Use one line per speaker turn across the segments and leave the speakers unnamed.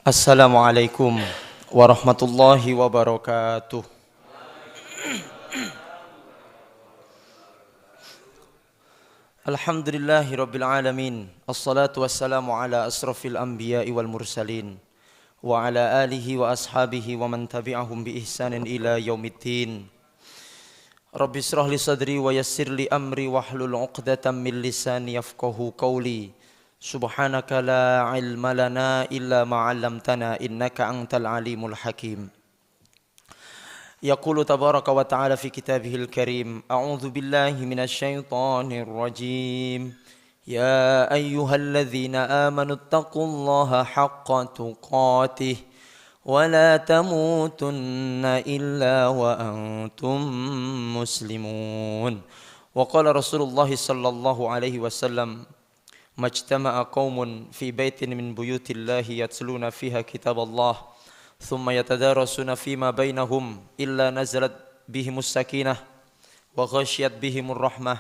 Assalamualaikum warahmatullahi wabarakatuh. Alhamdulillahi rabbil alamin. Assalatu wassalamu ala asrafil anbiya'i wal mursalin wa ala alihi wa ashabihi wa man tabi'ahum bi ihsanin ila yaumiddin. Rabbi israh li sadri wa yassir li amri wahlul 'uqdatam min lisani yafqahu qawli. Subhanaka la ilma lana illa ma 'allamtana innaka antal alimul hakim. Yaqulu tabaraka wa ta'ala fi kitabihil karim. A'udzu billahi minasy syaithanir rajim. Ya ayyuhalladzina amanu taqullaha haqqa tuqatih wa la tamutunna illa wa antum muslimun. Wa qala Rasulullah sallallahu alaihi wasallam majtama'a qaumun fi baitin min buyutillahi yatluna fiha kitaballah thumma yatadarasuna fima bainahum illa nazalat bihimus sakinah wa ghasyiyat bihimur rahmah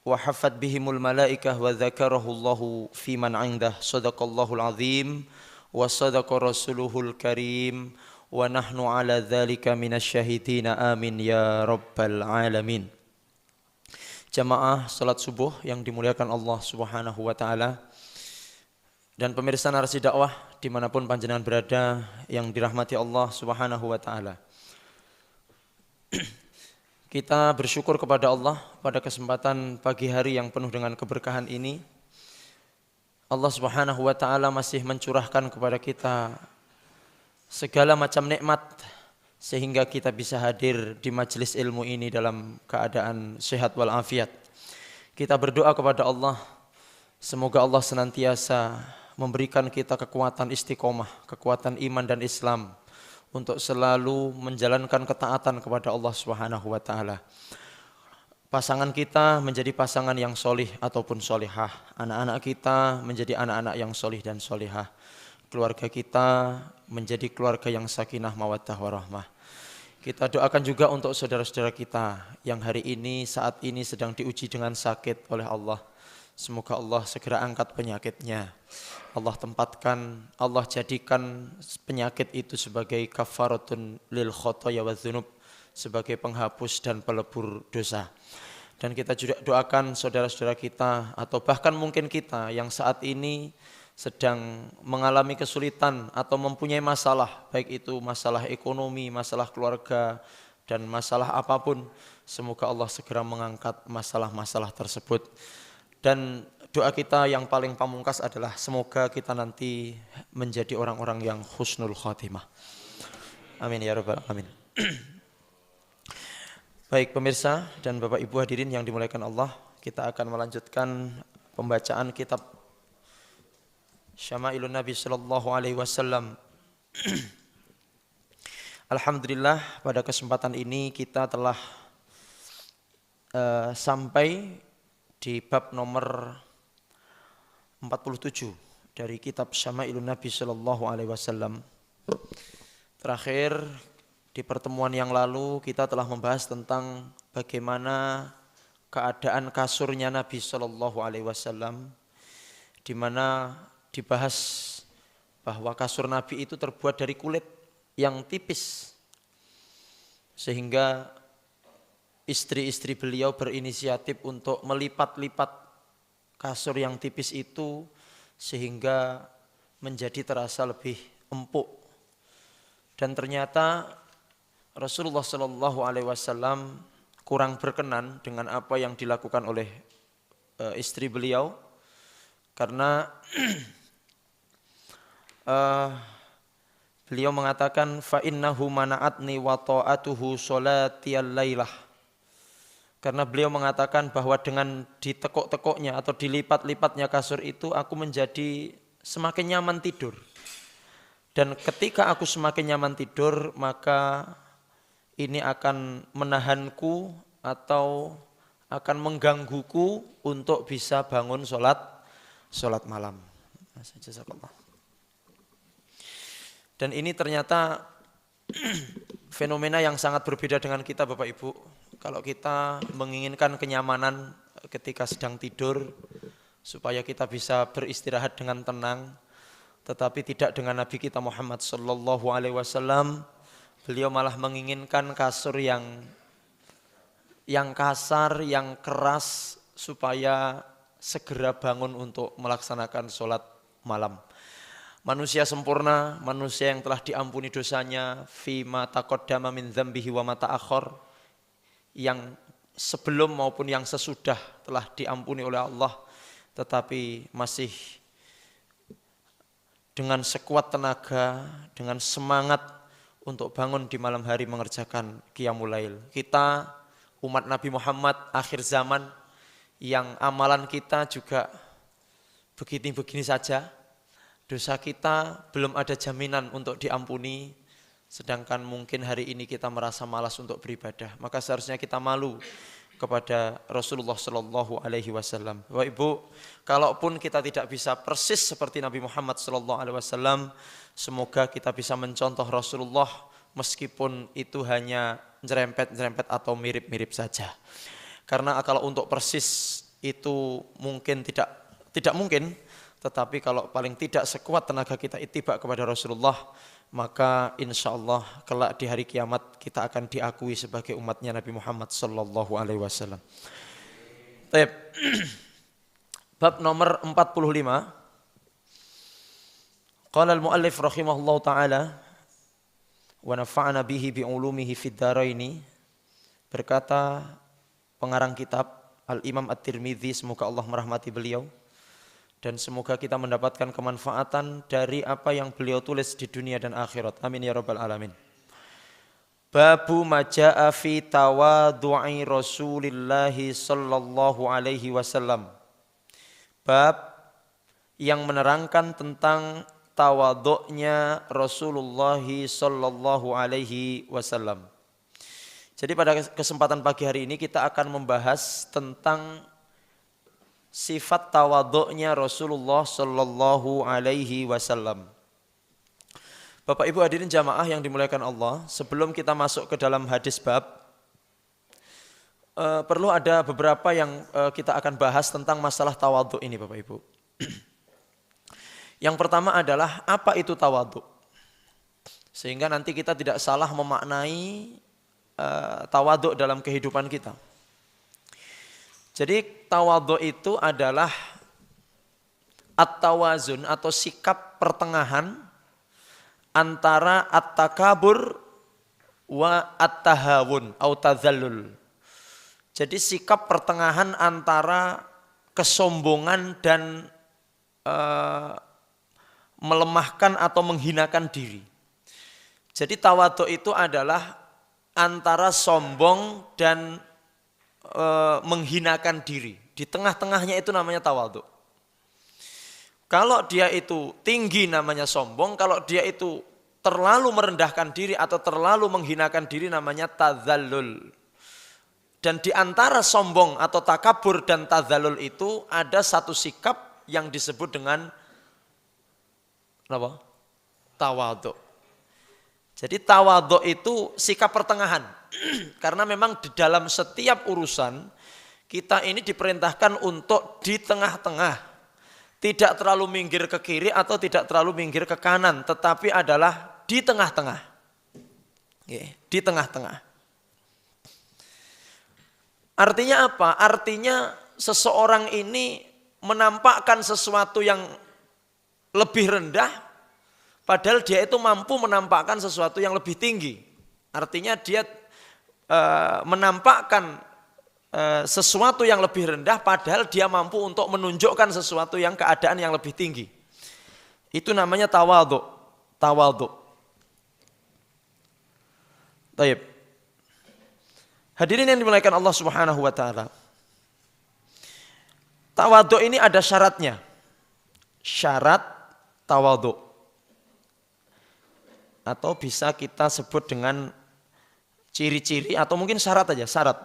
wa haffat bihimul malaikah wa dzakarahullahu fiman 'indah. Shadaqallahul azim wa sadaqa rasuluhul karim wa nahnu 'ala dzalika minasyahidin. Amin ya rabbal alamin. Jamaah salat subuh yang dimuliakan Allah Subhanahu wa taala dan pemirsa narasi dakwah dimanapun panjenengan berada yang dirahmati Allah Subhanahu wa taala. Kita bersyukur kepada Allah pada kesempatan pagi hari yang penuh dengan keberkahan ini. Allah Subhanahu wa taala masih mencurahkan kepada kita segala macam nikmat sehingga kita bisa hadir di majelis ilmu ini dalam keadaan sehat walafiat. Kita berdoa kepada Allah, semoga Allah senantiasa memberikan kita kekuatan istiqomah, kekuatan iman dan Islam untuk selalu menjalankan ketaatan kepada Allah Subhanahu wa taala. Pasangan kita menjadi pasangan yang solih ataupun solihah. Anak-anak kita menjadi anak-anak yang solih dan solihah. Keluarga kita menjadi keluarga yang sakinah mawaddah warahmah. Kita doakan juga untuk saudara-saudara kita yang hari ini saat ini sedang diuji dengan sakit oleh Allah. Semoga Allah segera angkat penyakitnya. Allah tempatkan, Allah jadikan penyakit itu sebagai kafaratun lil khotoya wa dzunub, sebagai penghapus dan pelebur dosa. Dan kita juga doakan saudara-saudara kita atau bahkan mungkin kita yang saat ini sedang mengalami kesulitan atau mempunyai masalah, baik itu masalah ekonomi, masalah keluarga, dan masalah apapun. Semoga Allah segera mengangkat masalah-masalah tersebut. Dan doa kita yang paling pamungkas adalah semoga kita nanti menjadi orang-orang yang husnul khatimah. Amin ya rabbal alamin. Baik pemirsa dan Bapak Ibu hadirin yang dimuliakan Allah, kita akan melanjutkan pembacaan kitab Syama'ilun Nabi sallallahu alaihi wasallam. Alhamdulillah pada kesempatan ini kita telah sampai di bab nomor 47 dari kitab Syama'ilun Nabi sallallahu alaihi wasallam. Terakhir di pertemuan yang lalu kita telah membahas tentang bagaimana keadaan kasurnya Nabi sallallahu alaihi wasallam, di mana dibahas bahwa kasur Nabi itu terbuat dari kulit yang tipis sehingga istri-istri beliau berinisiatif untuk melipat-lipat kasur yang tipis itu sehingga menjadi terasa lebih empuk. Dan ternyata Rasulullah Shallallahu Alaihi Wasallam kurang berkenan dengan apa yang dilakukan oleh istri beliau, karena beliau mengatakan fa innahu mana'atni wa ta'atuhu sholatiyal lailah. Karena beliau mengatakan bahwa dengan ditekuk-tekuknya atau dilipat-lipatnya kasur itu aku menjadi semakin nyaman tidur. Dan ketika aku semakin nyaman tidur, maka ini akan menahanku atau akan menggangguku untuk bisa bangun sholat malam. Dan ini ternyata fenomena yang sangat berbeda dengan kita Bapak Ibu. kalau kita menginginkan kenyamanan ketika sedang tidur, supaya kita bisa beristirahat dengan tenang, tetapi tidak dengan Nabi kita Muhammad sallallahu alaihi wasallam. Beliau malah menginginkan kasur yang kasar, yang keras, supaya segera bangun untuk melaksanakan sholat malam. Manusia sempurna, manusia yang telah diampuni dosanya, fima taqaddama min dzambihi wa ma ta'akhkhar, yang sebelum maupun yang sesudah telah diampuni oleh Allah, tetapi masih dengan sekuat tenaga, dengan semangat untuk bangun di malam hari mengerjakan qiyamul lail. Kita umat Nabi Muhammad akhir zaman yang amalan kita juga begini-begini saja, dosa kita belum ada jaminan untuk diampuni, sedangkan mungkin hari ini kita merasa malas untuk beribadah, maka seharusnya kita malu kepada Rasulullah Sallallahu Alaihi Wasallam. Bapak Ibu, kalaupun kita tidak bisa persis seperti Nabi Muhammad Sallallahu Alaihi Wasallam, semoga kita bisa mencontoh Rasulullah meskipun itu hanya nyerempet-nyerempet atau mirip-mirip saja. Karena kalau untuk persis itu mungkin tidak mungkin, tetapi kalau paling tidak sekuat tenaga kita ittiba kepada Rasulullah, maka insya Allah kelak di hari kiamat kita akan diakui sebagai umatnya Nabi Muhammad sallallahu alaihi wasallam. Baik. Bab nomor 45. Qala al-muallif rahimahullahu taala wa nafa'ana bihi bi ulumihi fid dharaini. Berkata pengarang kitab Al-Imam At-Tirmidzi, semoga Allah merahmati beliau dan semoga kita mendapatkan kemanfaatan dari apa yang beliau tulis di dunia dan akhirat. Amin ya rabbal alamin. Babu maja'a fi tawadu'i Rasulillah sallallahu alaihi wasallam. Bab yang menerangkan tentang tawadhu'nya Rasulullah sallallahu alaihi wasallam. Jadi pada kesempatan pagi hari ini kita akan membahas tentang sifat tawadhu'nya Rasulullah sallallahu alaihi wasallam. Bapak Ibu hadirin jamaah yang dimuliakan Allah, sebelum kita masuk ke dalam hadis bab, perlu ada beberapa yang kita akan bahas tentang masalah tawadhu' ini Bapak Ibu. Yang pertama adalah apa itu tawadhu'? Sehingga nanti kita tidak salah memaknai tawadhu' dalam kehidupan kita. Jadi tawadhu' itu adalah at-tawazun atau sikap pertengahan antara at-takabur wa at-tahawun atau tadzallul. Jadi sikap pertengahan antara kesombongan dan melemahkan atau menghinakan diri. Jadi tawadhu' itu adalah antara sombong dan menghinakan diri. Di tengah-tengahnya itu namanya tawadhu'. Kalau dia itu tinggi namanya sombong, kalau dia itu terlalu merendahkan diri atau terlalu menghinakan diri namanya tadzallul. Dan di antara sombong atau takabur dan tadzallul itu ada satu sikap yang disebut dengan apa? Tawadhu'. Jadi tawadhu' itu sikap pertengahan. Karena memang di dalam setiap urusan kita ini diperintahkan untuk di tengah-tengah. Tidak terlalu minggir ke kiri atau tidak terlalu minggir ke kanan, tetapi adalah di tengah-tengah. Di tengah-tengah. Artinya apa? Artinya seseorang ini menampakkan sesuatu yang lebih rendah, padahal dia itu mampu menampakkan sesuatu yang lebih tinggi. Artinya dia menampakkan sesuatu yang lebih rendah, padahal dia mampu untuk menunjukkan sesuatu yang keadaan yang lebih tinggi. Itu namanya tawadhu'. Tawadhu'. Baik. Hadirin yang dimuliakan Allah Subhanahu wa taala. Tawadhu' ini ada syaratnya. Syarat tawadhu'. Atau bisa kita sebut dengan ciri-ciri atau mungkin syarat aja, syarat.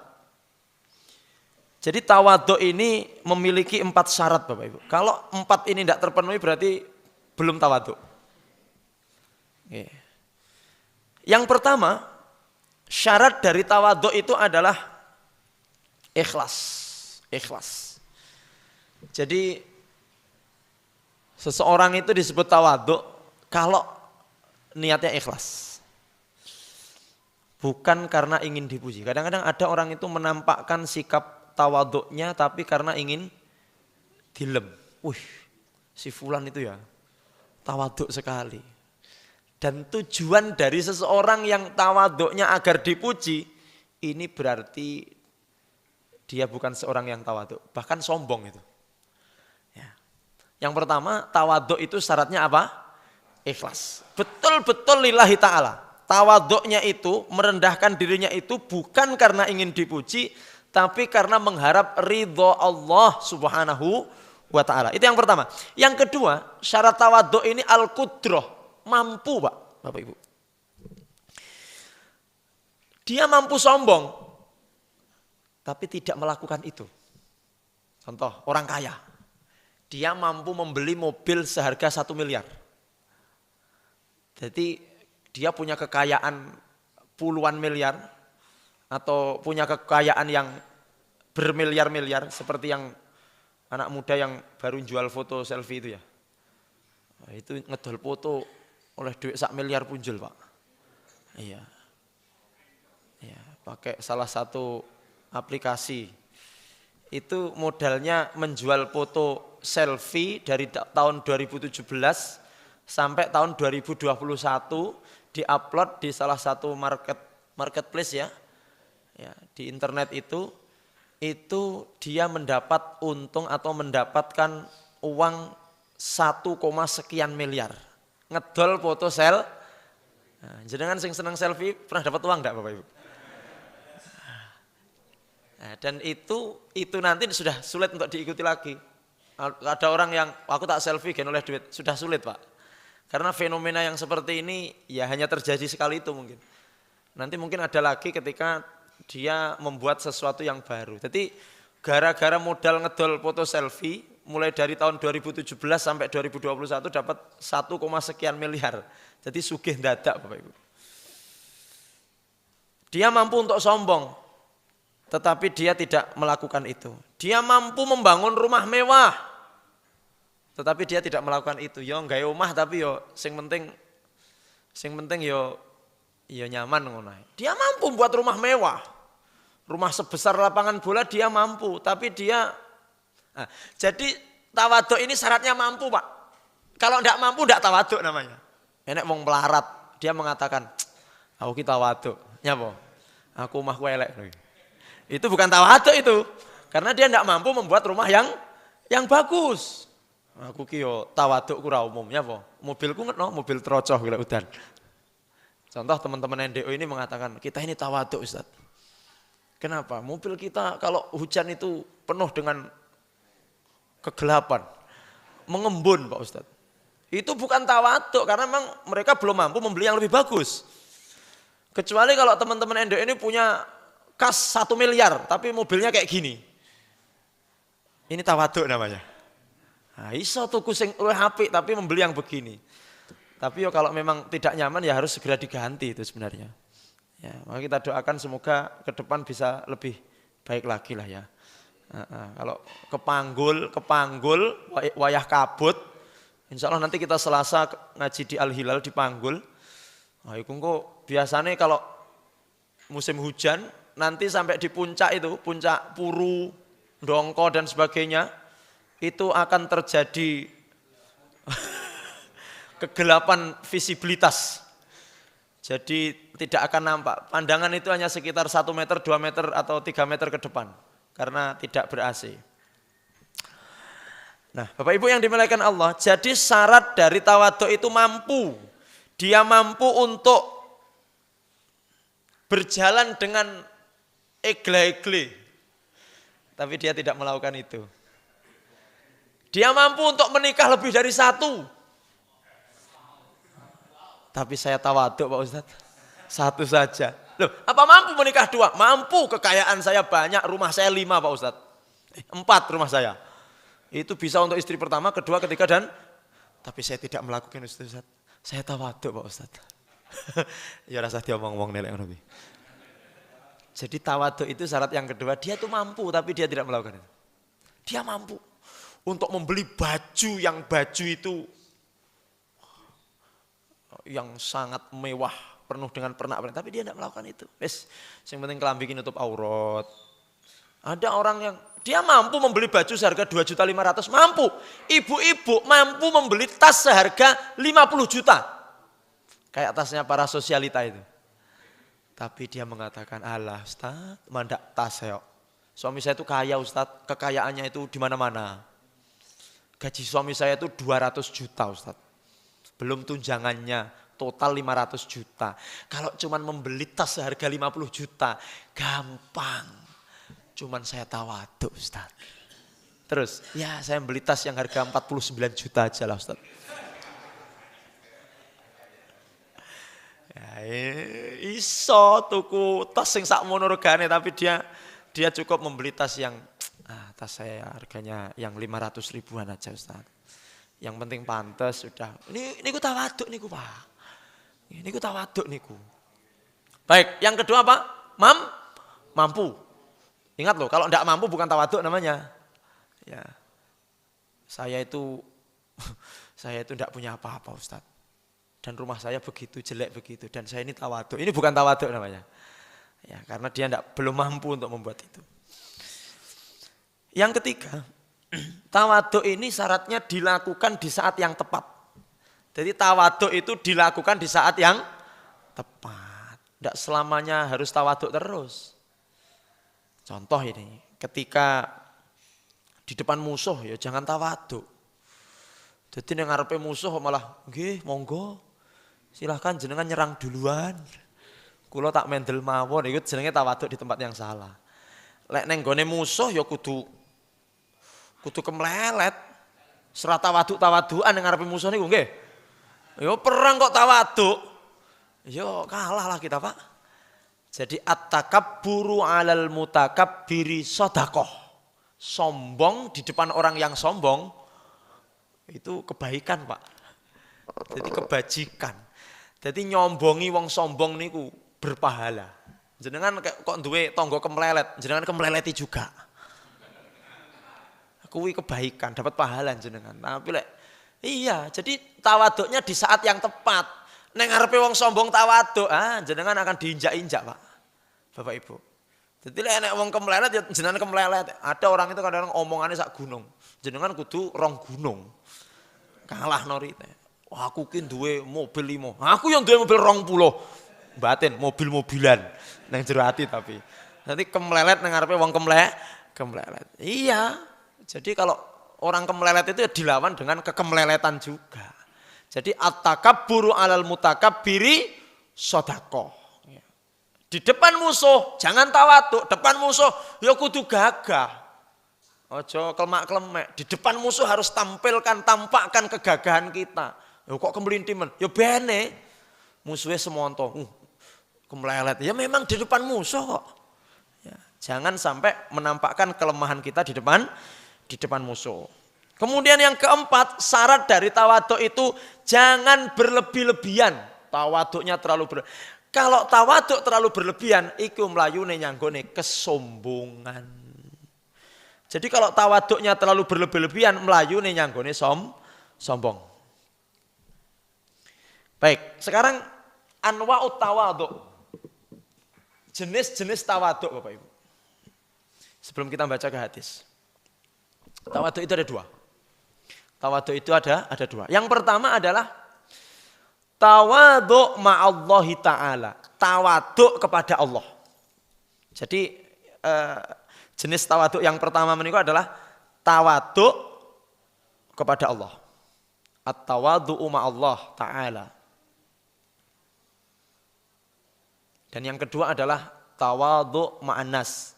Jadi tawadhu' ini memiliki 4 syarat Bapak Ibu. Kalau 4 ini tidak terpenuhi berarti belum tawadhu'. Yang pertama, syarat dari tawadhu' itu adalah Ikhlas. Ikhlas. Jadi seseorang itu disebut tawadhu kalau niatnya ikhlas. Bukan karena ingin dipuji. Kadang-kadang ada orang itu menampakkan sikap tawadhunya tapi karena ingin dilem. Wih, si fulan itu ya tawadhu sekali. Dan tujuan dari seseorang yang tawadhunya agar dipuji, ini berarti dia bukan seorang yang tawadhu, bahkan sombong itu. Ya. Yang pertama, tawadhu itu syaratnya apa? Ikhlas. Betul-betul lillahi ta'ala. Tawadhunya itu, merendahkan dirinya itu bukan karena ingin dipuji, tapi karena mengharap ridho Allah subhanahu wa ta'ala. Itu yang pertama. Yang kedua, syarat tawadhu ini al-qudrah. Mampu Pak, Bapak Ibu. Dia mampu sombong, tapi tidak melakukan itu. Contoh, orang kaya. Dia mampu membeli mobil seharga 1 miliar. Jadi dia punya kekayaan puluhan miliar atau punya kekayaan yang bermiliar-miliar seperti yang anak muda yang baru jual foto selfie itu ya. Nah, itu ngedol foto oleh duit 1 miliar punjul Pak. Iya. Ya, pakai salah satu aplikasi. Itu modalnya menjual foto selfie dari tahun 2017 sampai tahun 2021 diupload di salah satu marketplace ya. Ya, di internet itu dia mendapat untung atau mendapatkan uang 1, sekian miliar. Ngedol foto Nah, jenengan sing seneng selfie pernah dapat uang enggak Bapak Ibu? Nah, dan itu nanti sudah sulit untuk diikuti lagi. Ada orang yang aku tak selfie gen oleh duit, sudah sulit Pak. Karena fenomena yang seperti ini ya hanya terjadi sekali itu mungkin. Nanti mungkin ada lagi ketika dia membuat sesuatu yang baru. Jadi gara-gara modal ngedol foto selfie mulai dari tahun 2017 sampai 2021 dapat 1, sekian miliar. Jadi sugih dadak Bapak Ibu. Dia mampu untuk sombong. Tetapi dia tidak melakukan itu. Dia mampu membangun rumah mewah. Tetapi dia tidak melakukan itu. Yo nggawe omah tapi yo sing penting yo nyaman ngono. Dia mampu buat rumah mewah. Rumah sebesar lapangan bola dia mampu, tapi jadi tawadhu ini syaratnya mampu, Pak. Kalau enggak mampu enggak tawadhu namanya. Enek wong melarat, dia mengatakan, "Aku ki tawadhu." Nyapa? Aku omahku elek. Itu bukan tawadhu itu. Karena dia tidak mampu membuat rumah yang bagus. Aku ki yo tawadhu ku ra umum nyapa? Mobilku ngetno, mobil trocoh gila udan. Contoh teman-teman NDO ini mengatakan, "Kita ini tawadhu, Ustaz." Kenapa? Mobil kita kalau hujan itu penuh dengan kegelapan, mengembun Pak Ustaz. Itu bukan tawadhu karena memang mereka belum mampu membeli yang lebih bagus. Kecuali kalau teman-teman NDO ini punya kas 1 miliar tapi mobilnya kayak gini. Ini tawadhu namanya. Nah, iso tuku sing luwih apik tapi membeli yang begini. Tapi yo kalau memang tidak nyaman ya harus segera diganti itu sebenarnya. Ya, maka kita doakan semoga ke depan bisa lebih baik lagi lah ya. Kalau kepanggul, wayah kabut, insya Allah nanti kita Selasa ngaji di Al-Hilal di Panggul. Nah, itu kok biasanya kalau musim hujan nanti sampai di puncak itu, puncak Puru, Dongko dan sebagainya, itu akan terjadi kegelapan visibilitas. Jadi tidak akan nampak. Pandangan itu hanya sekitar 1 meter, 2 meter atau 3 meter ke depan. Karena tidak ber-AC. Nah Bapak Ibu yang dimuliakan Allah, jadi syarat dari tawadhu itu mampu. Dia mampu untuk berjalan dengan egle-egle. Tapi dia tidak melakukan itu. Dia mampu untuk menikah lebih dari 1. Tapi saya tawadhu Pak Ustadz, 1 saja. Loh, apa mampu menikah 2? Mampu, kekayaan saya banyak, rumah saya 5 Pak Ustadz. 4 rumah saya. Itu bisa untuk istri pertama, kedua, ketiga dan tapi saya tidak melakukan Ustadz. Saya tawadhu Pak Ustadz. Ya rasa dia ngomong-ngomong nelek Nabi. Jadi tawaduk itu syarat yang kedua, dia tuh mampu tapi dia tidak melakukan itu. Dia mampu untuk membeli baju itu yang sangat mewah, penuh dengan pernak-pernik, tapi dia tidak melakukan itu. Wes, yang penting kelambi nutup aurat. Ada orang yang dia mampu membeli baju seharga 2.500.000, mampu. Ibu-ibu mampu membeli tas seharga 50 juta. Kayak tasnya para sosialita itu. Tapi dia mengatakan, alah Ustaz, mandak tas ya. Suami saya itu kaya Ustaz, kekayaannya itu di mana-mana. Gaji suami saya itu 200 juta Ustaz. Belum tunjangannya, total 500 juta. Kalau cuman membeli tas seharga 50 juta, gampang. Cuman saya tawaduk Ustaz. Terus, ya saya beli tas yang harga 49 juta aja lah Ustaz. Ya, iso tuku tas yang sakmono regane, tapi dia cukup membeli tas yang tas saya harganya yang 500 ribuan aja Ustaz. Yang penting pantas sudah. Ini ku tawaduk niku Pak. Ini ku tawaduk niku. Baik, yang kedua apa? Mampu. Ingat loh, kalau tidak mampu bukan tawaduk namanya. Ya, saya itu tidak punya apa-apa Ustaz. Dan rumah saya begitu jelek begitu. Dan saya ini tawaduk. Ini bukan tawaduk namanya. Ya, karena dia belum mampu untuk membuat itu. Yang ketiga, tawaduk ini syaratnya dilakukan di saat yang tepat. Jadi tawaduk itu dilakukan di saat yang tepat. Tidak selamanya harus tawaduk terus. Contoh ini, ketika di depan musuh ya jangan tawaduk. Jadi yang ngarepe musuh malah, nggih monggo, silahkan jenengan nyerang duluan. Kula tak mendel mawon, itu jenenge tawaduk di tempat yang salah. Lek neng gone musuh ya kudu kemlelet. Serah tawadukan yang ngarepe musuh niku nggih. Ya perang kok tawaduk. Ya kalah lah kita Pak. Jadi at-takabburu 'alal mutakabbiri shadaqah. Sombong di depan orang yang sombong itu kebaikan Pak. Jadi kebajikan. Jadi nyombongi wong sombong niku berpahala. Jenengan kok duwe tangga kemlelet, jenengan kemleleti juga. Kuwi kebaikan, dapat pahala jenengan. Tapi iya, jadi tawaduknya di saat yang tepat. Neng ngarepe wong sombong tawaduk, jenengan akan diinjak-injak Pak. Bapak Ibu. Jadi nek wong kemlelet ya jenengan kemlelet. Ada orang itu kadang-kadang omongannya sak gunung. Jenengan kudu rong gunung. Kalah norite. Wah aku ki duwe mobil 5. Aku yang duwe mobil 20. Batin mobil-mobilan nang jero ati tapi. Nanti kemlelet nang ngarepe wong kemlelet. Iya. Jadi kalau orang kemlelet itu ya dilawan dengan kekemleletan juga. Jadi at-takabburu 'alal mutakabbiri shadaqah. Di depan musuh jangan tawaduk, depan musuh ya kudu gagah. Ojo kelemak-kelemek. Di depan musuh harus tampakkan kegagahan kita. Ya kok kemelintiman? Ya bene. Musuhnya semonto. Kemlelet. Ya memang di depan musuh kok. Ya, jangan sampai menampakkan kelemahan kita di depan musuh. Kemudian yang keempat, syarat dari tawaduk itu jangan berlebih-lebihan. Tawaduknya terlalu Kalau tawaduk terlalu berlebihan, iku mlayune nyanggone kesombongan. Jadi kalau tawaduknya terlalu berlebih-lebihan, mlayune nyanggone sombong. Baik, sekarang anwa'ut tawaduk. Jenis-jenis tawaduk Bapak Ibu. Sebelum kita baca ke hadis. Tawaduk itu ada 2. Tawaduk itu ada 2. Yang pertama adalah tawaduk ma'allahi ta'ala. Tawaduk kepada Allah. Jadi jenis tawaduk yang pertama menika adalah tawaduk kepada Allah. At-tawadu'u ma'allah ta'ala. Dan yang kedua adalah tawaduk ma'annas.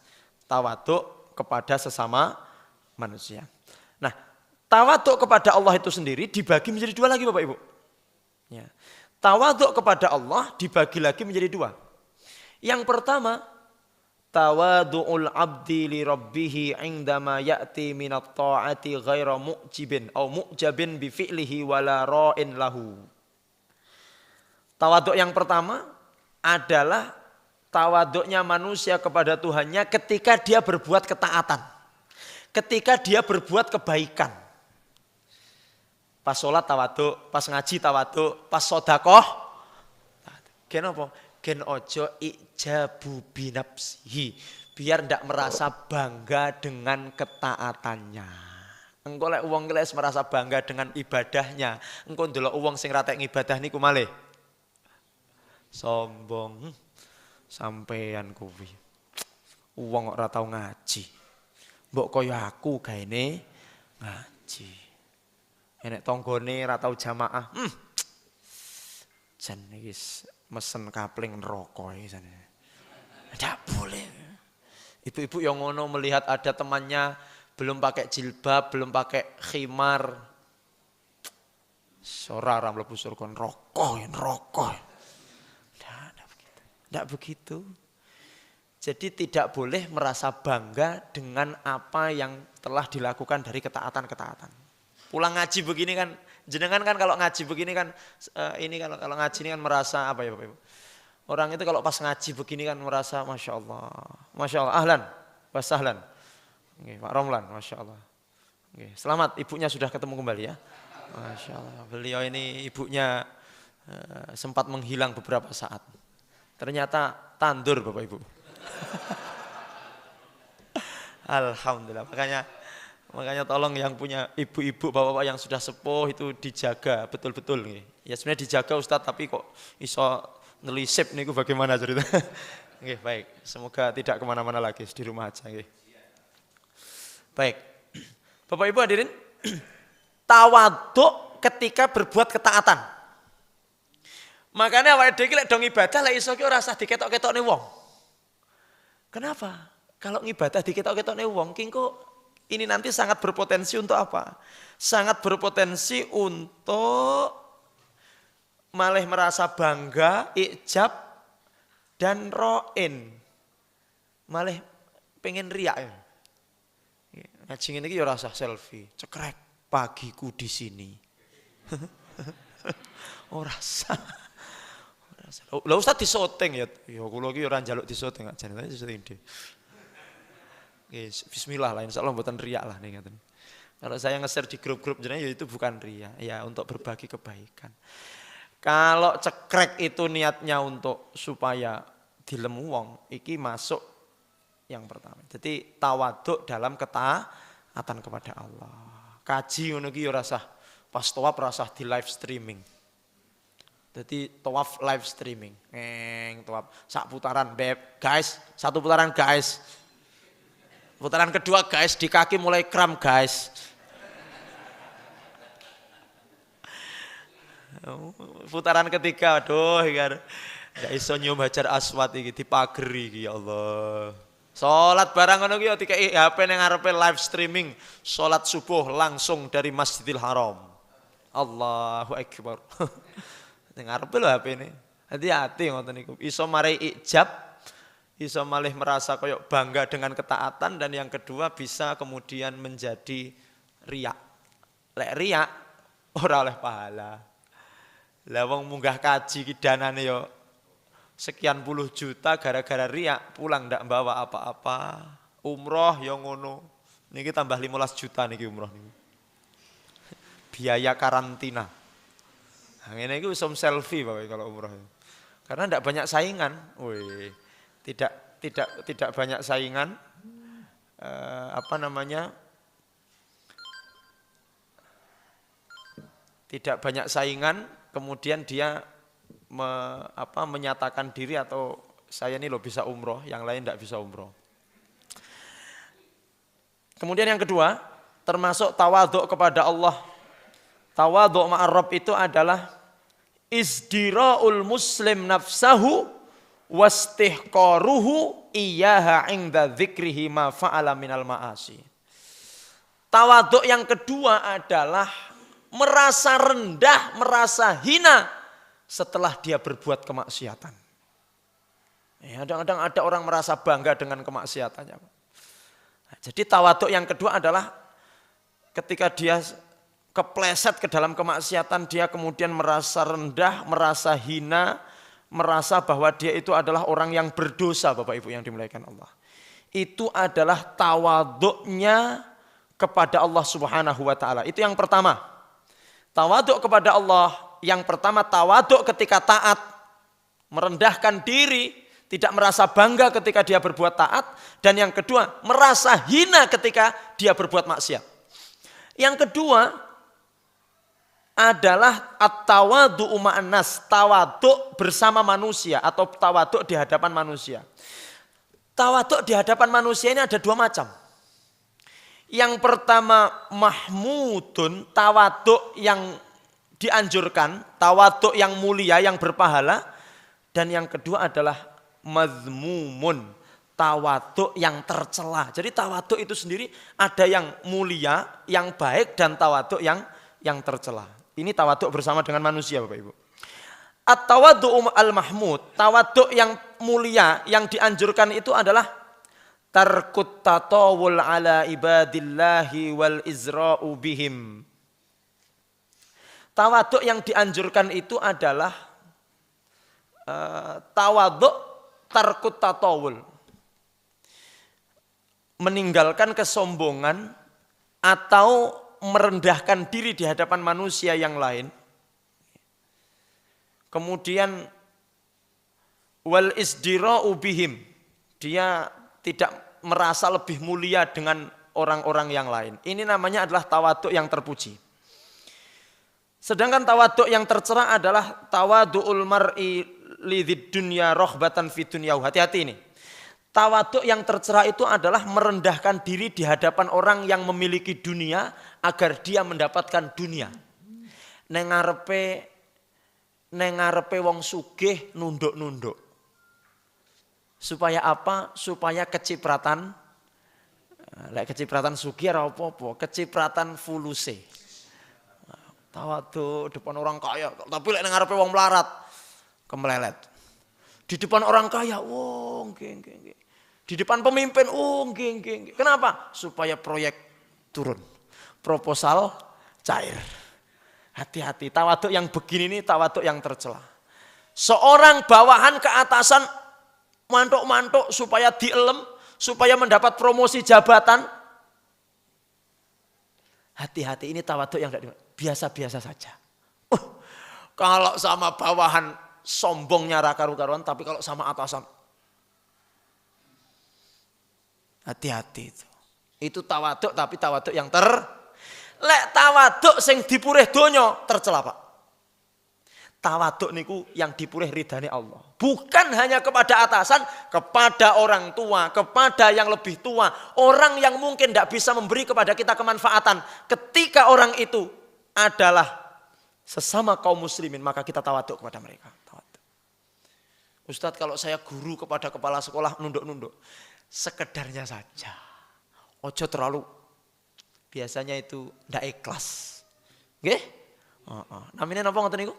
Tawaduk kepada sesama manusia. Nah, tawaduk kepada Allah itu sendiri dibagi menjadi 2 lagi Bapak Ibu. Ya. Tawaduk kepada Allah dibagi lagi menjadi 2. Yang pertama, tawadu'ul abdi li rabbih indama ya'ti minat ta'ati ghaira mu'jibin atau mu'jabin bi fi'lihi wala ra'in lahu. Tawaduk yang pertama adalah tawaduknya manusia kepada Tuhannya ketika dia berbuat ketaatan. Ketika dia berbuat kebaikan. Pas sholat tawaduk, pas ngaji tawaduk, pas sodakoh. Gen apa? Gen ojo ijabu binapsihi. Biar ndak merasa bangga dengan ketaatannya. Engko lek wong les merasa bangga dengan ibadahnya. Engko ndelok wong sing ratek ngibadah niku malih sombong. Sampean kuwi. Wong ora tau ngaji. Mbok kaya aku gaene ngaji. Enek tanggane ora tau jamaah. Jan iki mesen kapling neraka iki jane. Ndak boleh. Ibu-ibu yang ngono melihat ada temannya belum pakai jilbab, belum pakai khimar. Ora mlebu surga neraka. Ndak begitu. Jadi tidak boleh merasa bangga dengan apa yang telah dilakukan dari ketaatan-ketaatan. Pulang ngaji begini kan, jenengan kan kalau ngaji begini kan, ini kalau ngaji ini kan merasa apa ya Bapak Ibu? Orang itu kalau pas ngaji begini kan merasa Masya Allah, ahlan, wasahlan. Pak Romlan, Masya Allah. Selamat, ibunya sudah ketemu kembali ya. Masya Allah, beliau ini ibunya sempat menghilang beberapa saat. Ternyata tandur Bapak Ibu. Alhamdulillah. Makanya tolong yang punya ibu-ibu, bapak-bapak yang sudah sepuh itu dijaga betul-betul. Ya sebenarnya dijaga Ustadz, tapi kok iso nelisip niku bagaimana cerita? Baik. Semoga tidak kemana-mana lagi, di rumah aja. Baik. Bapak Ibu hadirin, tawaduk ketika berbuat ketaatan. Makanya awake dhewe lek dong ibadah lek iso ki ora usah diketok-ketokne wong. Kenapa? Kalau ngibadah diketok-ketokne wong ki engko ini nanti sangat berpotensi untuk apa? Sangat berpotensi untuk malah merasa bangga, ijab dan ro'in. Malah pengen riak ya. Ngaji ngene iki ya ora usah selfie, cekrek pagiku di sini. Ora usah. Lah Ustaz disoteng ya. Ya kula iki ora njaluk disoteng aja jane disoteng dhewe. Bismillah lah insyaallah mboten riak lah nih ngaten. Kalau saya nge-share di grup-grup jenenge ya itu bukan riak, ya untuk berbagi kebaikan. Kalau cekrek itu niatnya untuk supaya dilemu wong, iki masuk yang pertama. Jadi tawaduk dalam ketaatan kepada Allah. Kaji ngono ki ya ora usah pas tawaf ora usah di live streaming. Jadi tawaf live streaming. Tawaf sak putaran beb, guys, satu putaran guys. Putaran kedua guys, di kaki mulai kram guys. Putaran ketiga, aduh ya iso nyium Hajar Aswad iki dipageri iki ya Allah. Salat barang ngono ki ya dikeki HP ning ngarepe live streaming, salat subuh langsung dari Masjidil Haram. Allahu Akbar. Ning ngarepe lho HP ini. Hati-hati ngoten niku. Iso marai ijab, iso malih merasa koyok bangga dengan ketaatan, dan yang kedua bisa kemudian menjadi riak. Lek riak ora oleh pahala. Lah wong munggah kaji ki danane yo sekian puluh juta gara-gara riak, pulang ndak bawa apa-apa. Umroh yo ngono. Niki tambah 15 juta niki umroh niku. Biaya karantina. Ngene iki usum selfie Bapak kalau umroh. Karena ndak banyak saingan. Wih. Tidak banyak saingan, tidak banyak saingan, kemudian dia menyatakan diri atau saya ini loh bisa umroh, yang lain tidak bisa umroh. Kemudian yang kedua, termasuk tawaduk kepada Allah. Tawaduk ma'ar Rabb itu adalah izdira'ul muslim nafsahu wastihqaruhu iyyaha 'inda dzikrihi ma fa'ala minal ma'asi. Tawaduk yang kedua adalah merasa rendah, merasa hina setelah dia berbuat kemaksiatan. Ya, kadang-kadang ada orang merasa bangga dengan kemaksiatannya. Nah, jadi tawaduk yang kedua adalah ketika dia kepleset ke dalam kemaksiatan, dia kemudian merasa rendah, merasa hina, merasa bahwa dia itu adalah orang yang berdosa, Bapak Ibu yang dimuliakan Allah. Itu adalah tawaduknya kepada Allah Subhanahu wa taala. Itu yang pertama. Tawaduk kepada Allah, yang pertama tawaduk ketika taat, merendahkan diri, tidak merasa bangga ketika dia berbuat taat, dan yang kedua, merasa hina ketika dia berbuat maksiat. Yang kedua adalah at-tawadhu'u ma'an nas, tawaduk bersama manusia atau tawaduk di hadapan manusia. Tawaduk di hadapan manusia ini ada dua macam. Yang pertama mahmudun, tawaduk yang dianjurkan, tawaduk yang mulia, yang berpahala. Dan yang kedua adalah mazmumun, tawaduk yang tercela. Jadi tawaduk itu sendiri ada yang mulia, yang baik, dan tawaduk yang tercela. Ini tawaduk bersama dengan manusia, Bapak Ibu. At-tawaddu' al-mahmud, tawaduk yang mulia, yang dianjurkan itu adalah tarkut tatawul ala ibadillahi wal izra'u bihim. Tawaduk yang dianjurkan itu adalah tawaduk tarkut tatawul. Meninggalkan kesombongan atau merendahkan diri di hadapan manusia yang lain. Kemudian wal isdira'u bihim, dia tidak merasa lebih mulia dengan orang-orang yang lain. Ini namanya adalah tawaduk yang terpuji. Sedangkan tawaduk yang tercela adalah tawadu'ul mar'i lidzid dunya rohbatan fid dunya. Hati-hati ini. Tawaduk yang tercela itu adalah merendahkan diri di hadapan orang yang memiliki dunia agar dia mendapatkan dunia. Neng ngarepe wong sugih nunduk-nunduk. Supaya apa? Supaya kecipratan. Lek kecipratan sugih ora apa-apa, kecipratan fuluse. Tawaduk depan orang kaya, tapi lek neng ngarepe wong melarat kemelelet. Di depan orang kaya, wong nggih. Di depan pemimpin, nggih. Kenapa? Supaya proyek turun. Proposal cair. Hati-hati, tawaduk yang begini ini tawaduk yang tercela. Seorang bawahan ke atasan mantuk-mantuk supaya dielem, supaya mendapat promosi jabatan. Hati-hati, ini tawaduk yang biasa-biasa saja. Kalau sama bawahan sombongnya karu-karuan, tapi kalau sama atasan, hati-hati itu. Itu tawaduk tapi tawaduk yang lek tawaduk sing dipurih donya tercela, Pak. Tawaduk niku yang dipurih ridhane Allah. Bukan hanya kepada atasan, kepada orang tua, kepada yang lebih tua, orang yang mungkin tidak bisa memberi kepada kita kemanfaatan. Ketika orang itu adalah sesama kaum muslimin, maka kita tawaduk kepada mereka. Tawaduk. Ustadz, kalau saya guru kepada kepala sekolah nunduk-nunduk, sekedarnya saja. Ojo terlalu, biasanya itu ndak ikhlas. Nggih? Namanya napa ngoten niku?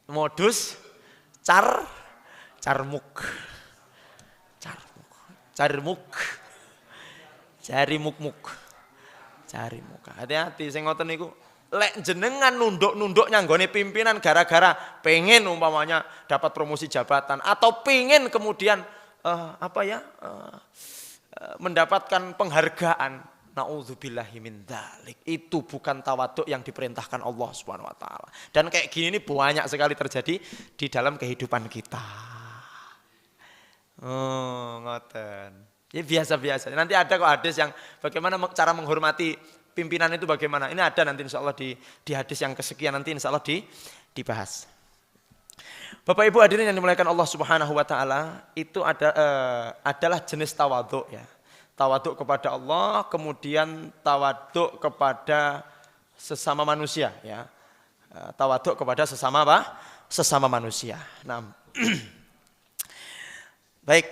Modus carmuk. Cari muk. Hati-hati sing ngoten niku. Lek jenengan nunduk-nunduk nyanggone pimpinan gara-gara pengen umpamanya dapat promosi jabatan atau pengen kemudian mendapatkan penghargaan. Na'udzubillahi min dzalik. Itu bukan tawaduk yang diperintahkan Allah Subhanahu wa taala. Dan kayak gini ini banyak sekali terjadi di dalam kehidupan kita. Ngoten. Ya biasa-biasa. Nanti ada kok hadis yang bagaimana cara menghormati pimpinan itu bagaimana. Ini ada nanti insya Allah di hadis yang kesekian nanti insya Allah dibahas. Bapak Ibu hadirin yang dimuliakan Allah Subhanahu wa taala, itu adalah jenis tawaduk ya. Tawaduk kepada Allah, kemudian tawaduk kepada sesama manusia ya. Tawaduk kepada sesama apa? Sesama manusia. Nah. Baik,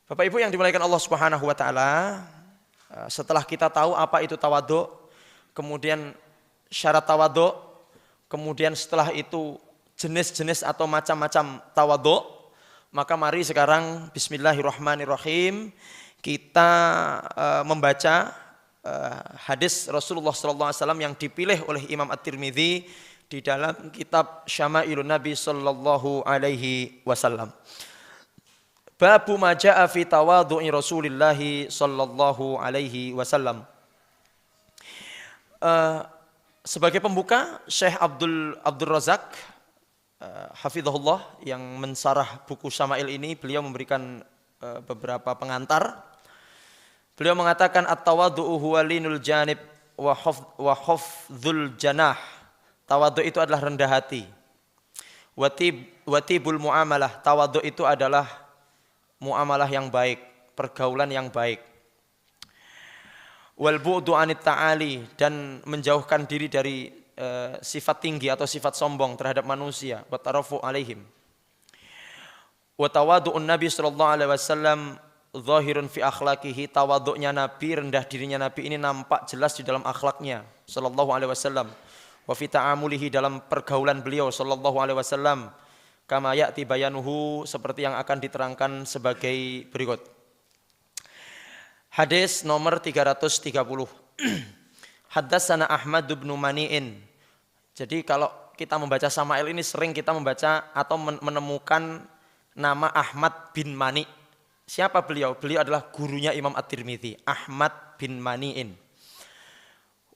Bapak Ibu yang dimuliakan Allah Subhanahu wa taala, setelah kita tahu apa itu tawaduk, kemudian syarat tawaduk, kemudian setelah itu jenis-jenis atau macam-macam tawaduk, maka mari sekarang bismillahirrahmanirrahim kita membaca hadis Rasulullah SAW yang dipilih oleh Imam At-Tirmidzi di dalam kitab Syama'ilun Nabi sallallahu alaihi wasallam. Babu ma jaa fi tawadhu'i Rasulillah sallallahu alaihi wasallam. Sebagai pembuka, Syekh Abdul Razak hafizahullah yang mensarah buku Syama'il ini, beliau memberikan beberapa pengantar. Beliau mengatakan at-tawadhu'u huwa linul janib wa hafdzul janah. Tawadhu itu adalah rendah hati. Watibul muamalah. Tawadhu itu adalah muamalah yang baik, pergaulan yang baik. Wal bu'du anit ta'ali, dan menjauhkan diri dari sifat tinggi atau sifat sombong terhadap manusia. Wa tarafu alaihim. Wa tawadhu'un Nabi sallallahu alaihi wasallam zahirun fi akhlaqihi. Tawadhu'nya Nabi, rendah dirinya Nabi ini nampak jelas di dalam akhlaknya sallallahu alaihi wasallam. Wa fi ta'amulihi, dalam pergaulan beliau sallallahu alaihi wasallam. Kama ya'ti bayanuhu, seperti yang akan diterangkan sebagai berikut. Hadis nomor 330. Haddatsana Ahmad bin Mani'in. Jadi kalau kita membaca Syama'il ini sering kita membaca atau menemukan nama Ahmad bin Mani. Siapa beliau? Beliau adalah gurunya Imam At-Tirmidzi, Ahmad bin Mani'in.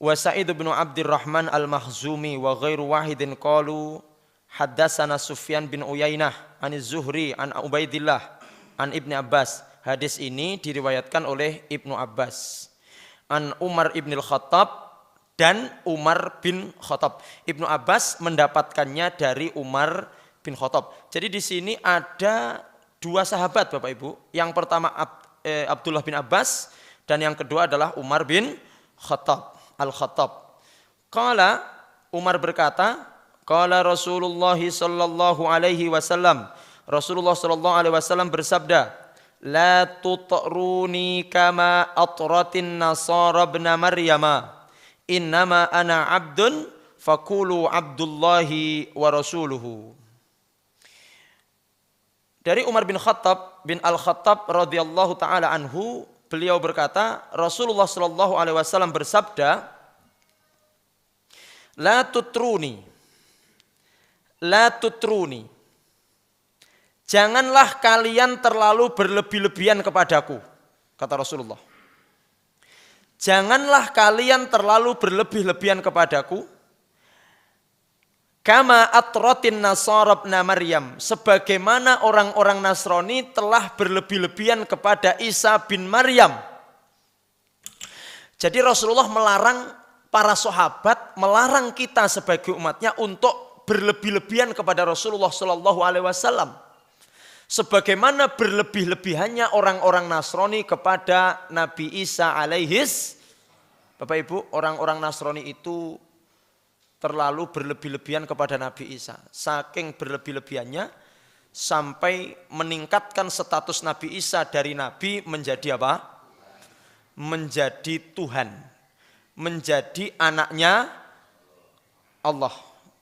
Wa Sa'id bin Abdurrahman Al-Makhzumi wa ghairu wahidin qalu haddatsana Sufyan bin Uyainah an Az-Zuhri an Ubaidillah an Ibnu Abbas. Hadis ini diriwayatkan oleh Ibnu Abbas. An Umar ibn al-Khattab dan Umar bin Khattab. Ibnu Abbas mendapatkannya dari Umar bin Khattab. Jadi di sini ada dua sahabat Bapak Ibu. Yang pertama Abdullah bin Abbas dan yang kedua adalah Umar bin Khattab. Al-Khattab. Qala, Umar berkata, qala Rasulullah sallallahu alaihi wasallam. Rasulullah sallallahu alaihi wasallam bersabda, la tutruni kama atratin nasara ibn Maryama. Innama ana abdun faqulu Abdullahi wa rasuluhu. Dari Umar bin Khattab bin Al-Khattab radhiyallahu taala anhu, beliau berkata, Rasulullah sallallahu alaihi wasallam bersabda, la tutruni. La tutruni. Janganlah kalian terlalu berlebih-lebihan kepadaku, kata Rasulullah. Janganlah kalian terlalu berlebih-lebihan kepadaku. Kama atratin nasara ibn Maryam, sebagaimana orang-orang Nasrani telah berlebih-lebihan kepada Isa bin Maryam. Jadi Rasulullah melarang para sahabat, melarang kita sebagai umatnya untuk berlebih-lebihan kepada Rasulullah sallallahu alaihi wasallam. Sebagaimana berlebih-lebihannya orang-orang Nasrani kepada Nabi Isa alaihis. Bapak Ibu, orang-orang Nasrani itu terlalu berlebih-lebihan kepada Nabi Isa. Saking berlebih-lebihannya sampai meningkatkan status Nabi Isa dari Nabi menjadi apa? Menjadi Tuhan. Menjadi anaknya Allah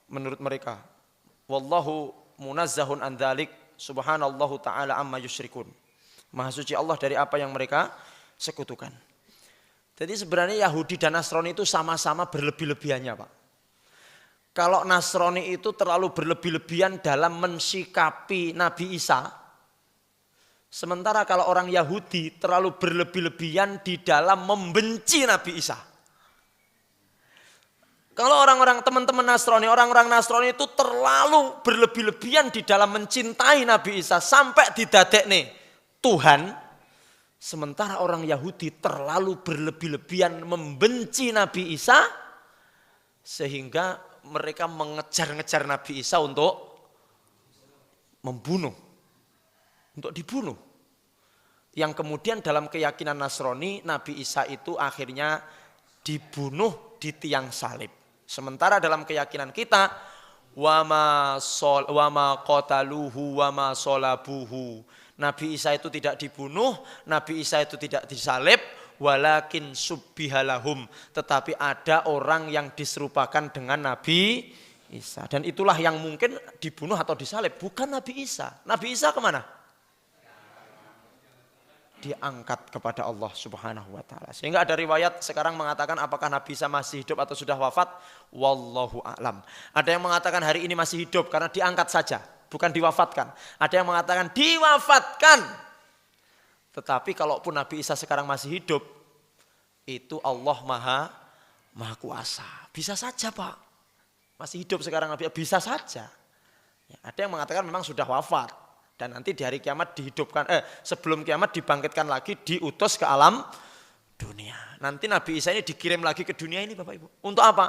menurut mereka. Wallahu munazzahun an dzalik. Subhanallahu ta'ala amma yusyrikun. Maha suci Allah dari apa yang mereka sekutukan. Jadi sebenarnya Yahudi dan Nasrani itu sama-sama berlebih-lebihannya Pak. Kalau Nasrani itu terlalu berlebih-lebihan dalam mensikapi Nabi Isa. Sementara kalau orang Yahudi terlalu berlebih-lebihan di dalam membenci Nabi Isa. Kalau orang-orang teman-teman Nasrani, orang-orang Nasrani itu terlalu berlebih-lebihan di dalam mencintai Nabi Isa sampai didadekne Tuhan. Sementara orang Yahudi terlalu berlebih-lebihan membenci Nabi Isa sehingga mereka mengejar-ngejar Nabi Isa untuk membunuh, untuk dibunuh. Yang kemudian dalam keyakinan Nasrani, Nabi Isa itu akhirnya dibunuh di tiang salib. Sementara dalam keyakinan kita, wama qataluhu wama solabuhu. Nabi Isa itu tidak dibunuh, Nabi Isa itu tidak disalib, walakin subbihalahum. Tetapi ada orang yang diserupakan dengan Nabi Isa. Dan itulah yang mungkin dibunuh atau disalib, bukan Nabi Isa. Nabi Isa kemana? diangkat kepada Allah Subhanahu wa taala. Sehingga ada riwayat sekarang mengatakan apakah Nabi Isa masih hidup atau sudah wafat? Wallahu a'lam. Ada yang mengatakan hari ini masih hidup karena diangkat saja, bukan diwafatkan. Ada yang mengatakan diwafatkan. Tetapi kalaupun Nabi Isa sekarang masih hidup, itu Allah Maha Kuasa. Bisa saja, Pak. Masih hidup sekarang Nabi, bisa saja. Ya, ada yang mengatakan memang sudah wafat dan nanti di hari kiamat dihidupkan, sebelum kiamat dibangkitkan lagi, diutus ke alam dunia. Nanti Nabi Isa ini dikirim lagi ke dunia ini, Bapak Ibu. Untuk apa?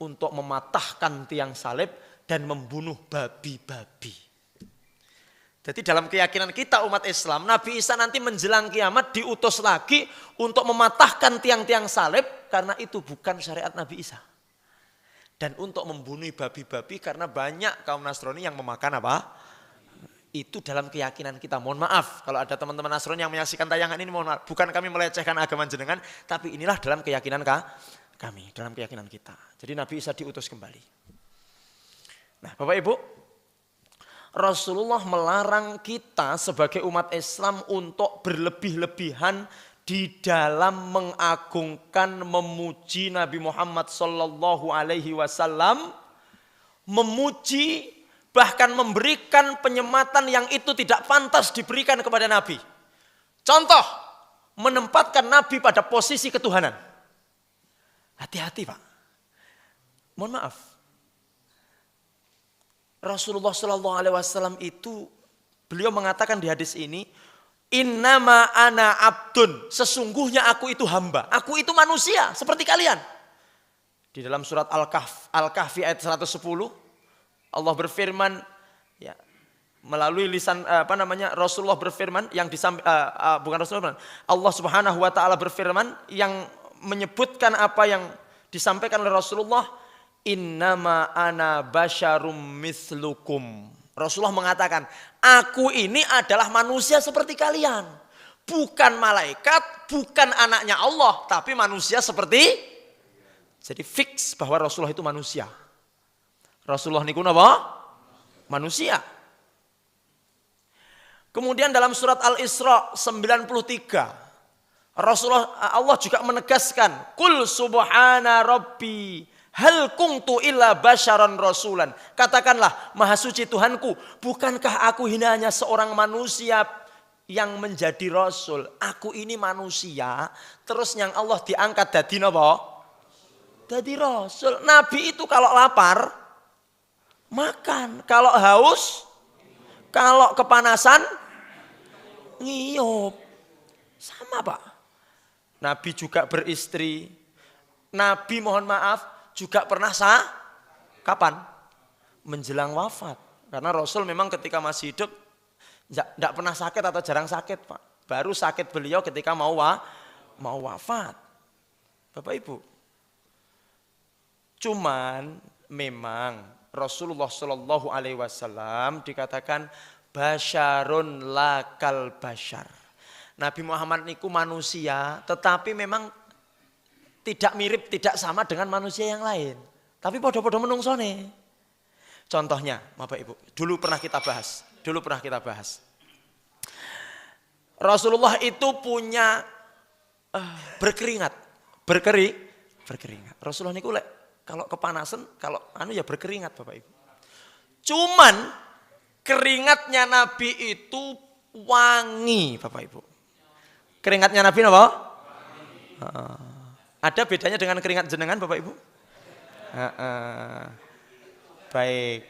Untuk mematahkan tiang salib dan membunuh babi-babi. Jadi dalam keyakinan kita umat Islam, Nabi Isa nanti menjelang kiamat diutus lagi untuk mematahkan tiang-tiang salib karena itu bukan syariat Nabi Isa. Dan untuk membunuh babi-babi karena banyak kaum Nasrani yang memakan apa? Itu dalam keyakinan kita. Mohon maaf kalau ada teman-teman Nasrani yang menyaksikan tayangan ini, mohon maaf. Bukan kami melecehkan agama jenengan, tapi inilah dalam keyakinan kami, dalam keyakinan kita. Jadi Nabi Isa diutus kembali. Nah, Bapak Ibu, Rasulullah melarang kita sebagai umat Islam untuk berlebih-lebihan di dalam mengagungkan, memuji Nabi Muhammad sallallahu alaihi wasallam, memuji bahkan memberikan penyematan yang itu tidak pantas diberikan kepada Nabi. Contoh, menempatkan Nabi pada posisi ketuhanan. Hati-hati, Pak. Mohon maaf. Rasulullah sallallahu alaihi wasallam itu beliau mengatakan di hadis ini, innama ana abdun, sesungguhnya aku itu hamba, aku itu manusia seperti kalian. Di dalam surat Al-Kahfi ayat 110 Allah berfirman, ya, melalui lisan Rasulullah berfirman yang bukan Rasulullah, Allah Subhanahu wa taala berfirman yang menyebutkan apa yang disampaikan oleh Rasulullah, innama ana basyarum mislukum. Rasulullah mengatakan, aku ini adalah manusia seperti kalian. Bukan malaikat, bukan anaknya Allah, tapi manusia seperti. Jadi fix bahwa Rasulullah itu manusia. Rasulullah niku napa? Manusia. Kemudian dalam surat Al-Isra 93, Allah juga menegaskan, Qul subhana rabbi hal kuntu illa basyaran rasulan. Katakanlah, maha suci Tuhanku, bukankah aku ini hanya seorang manusia yang menjadi rasul? Aku ini manusia, terus yang Allah diangkat dadi napa? Dadi rasul. Nabi itu kalau lapar makan, kalau haus, kalau kepanasan ngiyup. Sama, Pak. Nabi juga beristri. Nabi mohon maaf juga pernah kapan? Menjelang wafat. Karena Rasul memang ketika masih hidup tidak pernah sakit atau jarang sakit, Pak. Baru sakit beliau ketika mau wafat. Bapak Ibu. Cuman memang Rasulullah Shallallahu Alaihi Wasallam dikatakan basyarun lakal basyar. Nabi Muhammad niku manusia, tetapi memang tidak mirip, tidak sama dengan manusia yang lain. Tapi podo-podo menungsone. Contohnya, Bapak Ibu, dulu pernah kita bahas. Rasulullah itu punya berkeringat. Rasulullah niku kalau kepanasan, kalau ya berkeringat, Bapak Ibu. Cuman keringatnya Nabi itu wangi, Bapak Ibu. Keringatnya Nabi apa? Ada bedanya dengan keringat jenengan, Bapak Ibu? Baik.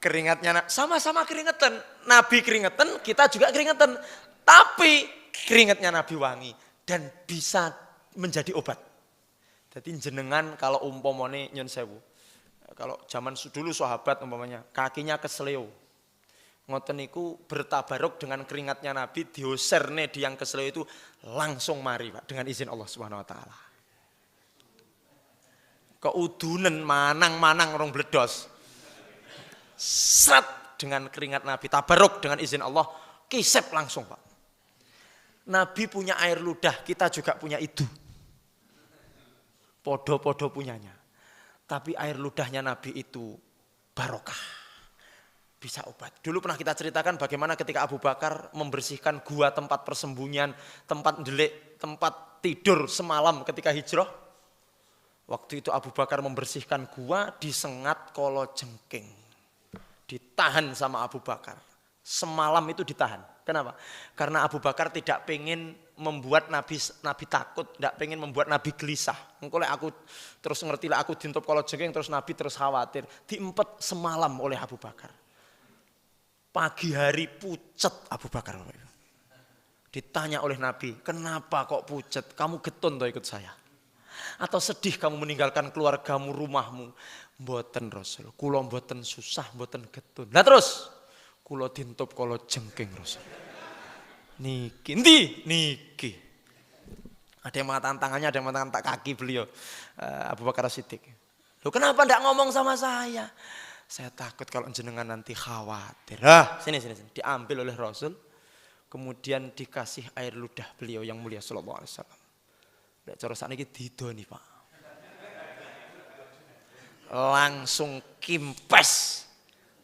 Keringatnya sama-sama keringetan. Nabi keringetan, kita juga keringetan. Tapi keringatnya Nabi wangi dan bisa menjadi obat. Jadi jenengan kalau umpamane nyun sewu, kalau zaman dulu sahabat umpamanya kakinya kesleo, ngoten niku bertabaruk dengan keringatnya Nabi, diuserne di yang kesleo itu langsung mari, Pak, dengan izin Allah Subhanahu wa taala. Keudunen manang-manang orang bledos. Srat dengan keringat Nabi, tabaruk dengan izin Allah, kisep langsung, Pak. Nabi punya air ludah, kita juga punya itu. Podo-podo punyanya. Tapi air ludahnya Nabi itu barokah. bisa obat. Dulu pernah kita ceritakan bagaimana ketika Abu Bakar membersihkan gua tempat persembunyian, tempat delik, tempat tidur semalam ketika hijrah. Waktu itu Abu Bakar membersihkan gua disengat kalajengking. Ditahan sama Abu Bakar. Semalam itu ditahan. Kenapa? Karena Abu Bakar tidak pengen membuat Nabi takut, tidak pengen membuat Nabi gelisah. Engko lek aku terus ngerti lah aku diintup kalajengking terus Nabi terus khawatir. Diempet semalam oleh Abu Bakar. Pagi hari pucet Abu Bakar. Ditanya oleh Nabi, kenapa kok pucet? Kamu getun toh ikut saya? Atau sedih kamu meninggalkan keluargamu, rumahmu? Mboten Rasul, kula mboten susah, mboten getun. Nah terus, kula dintup kalajengking Rasul. Niki, niki. Ada yang mengatakan tangannya, ada yang mengatakan kaki beliau. Abu Bakar Siddiq. Loh kenapa enggak ngomong sama saya? Saya takut kalau jenengan nanti khawatir. Sini. Diambil oleh Rasul. Kemudian dikasih air ludah beliau yang mulia sallallahu alaihi wasallam. Nek cara sakniki didoni, Pak. Langsung kimpes.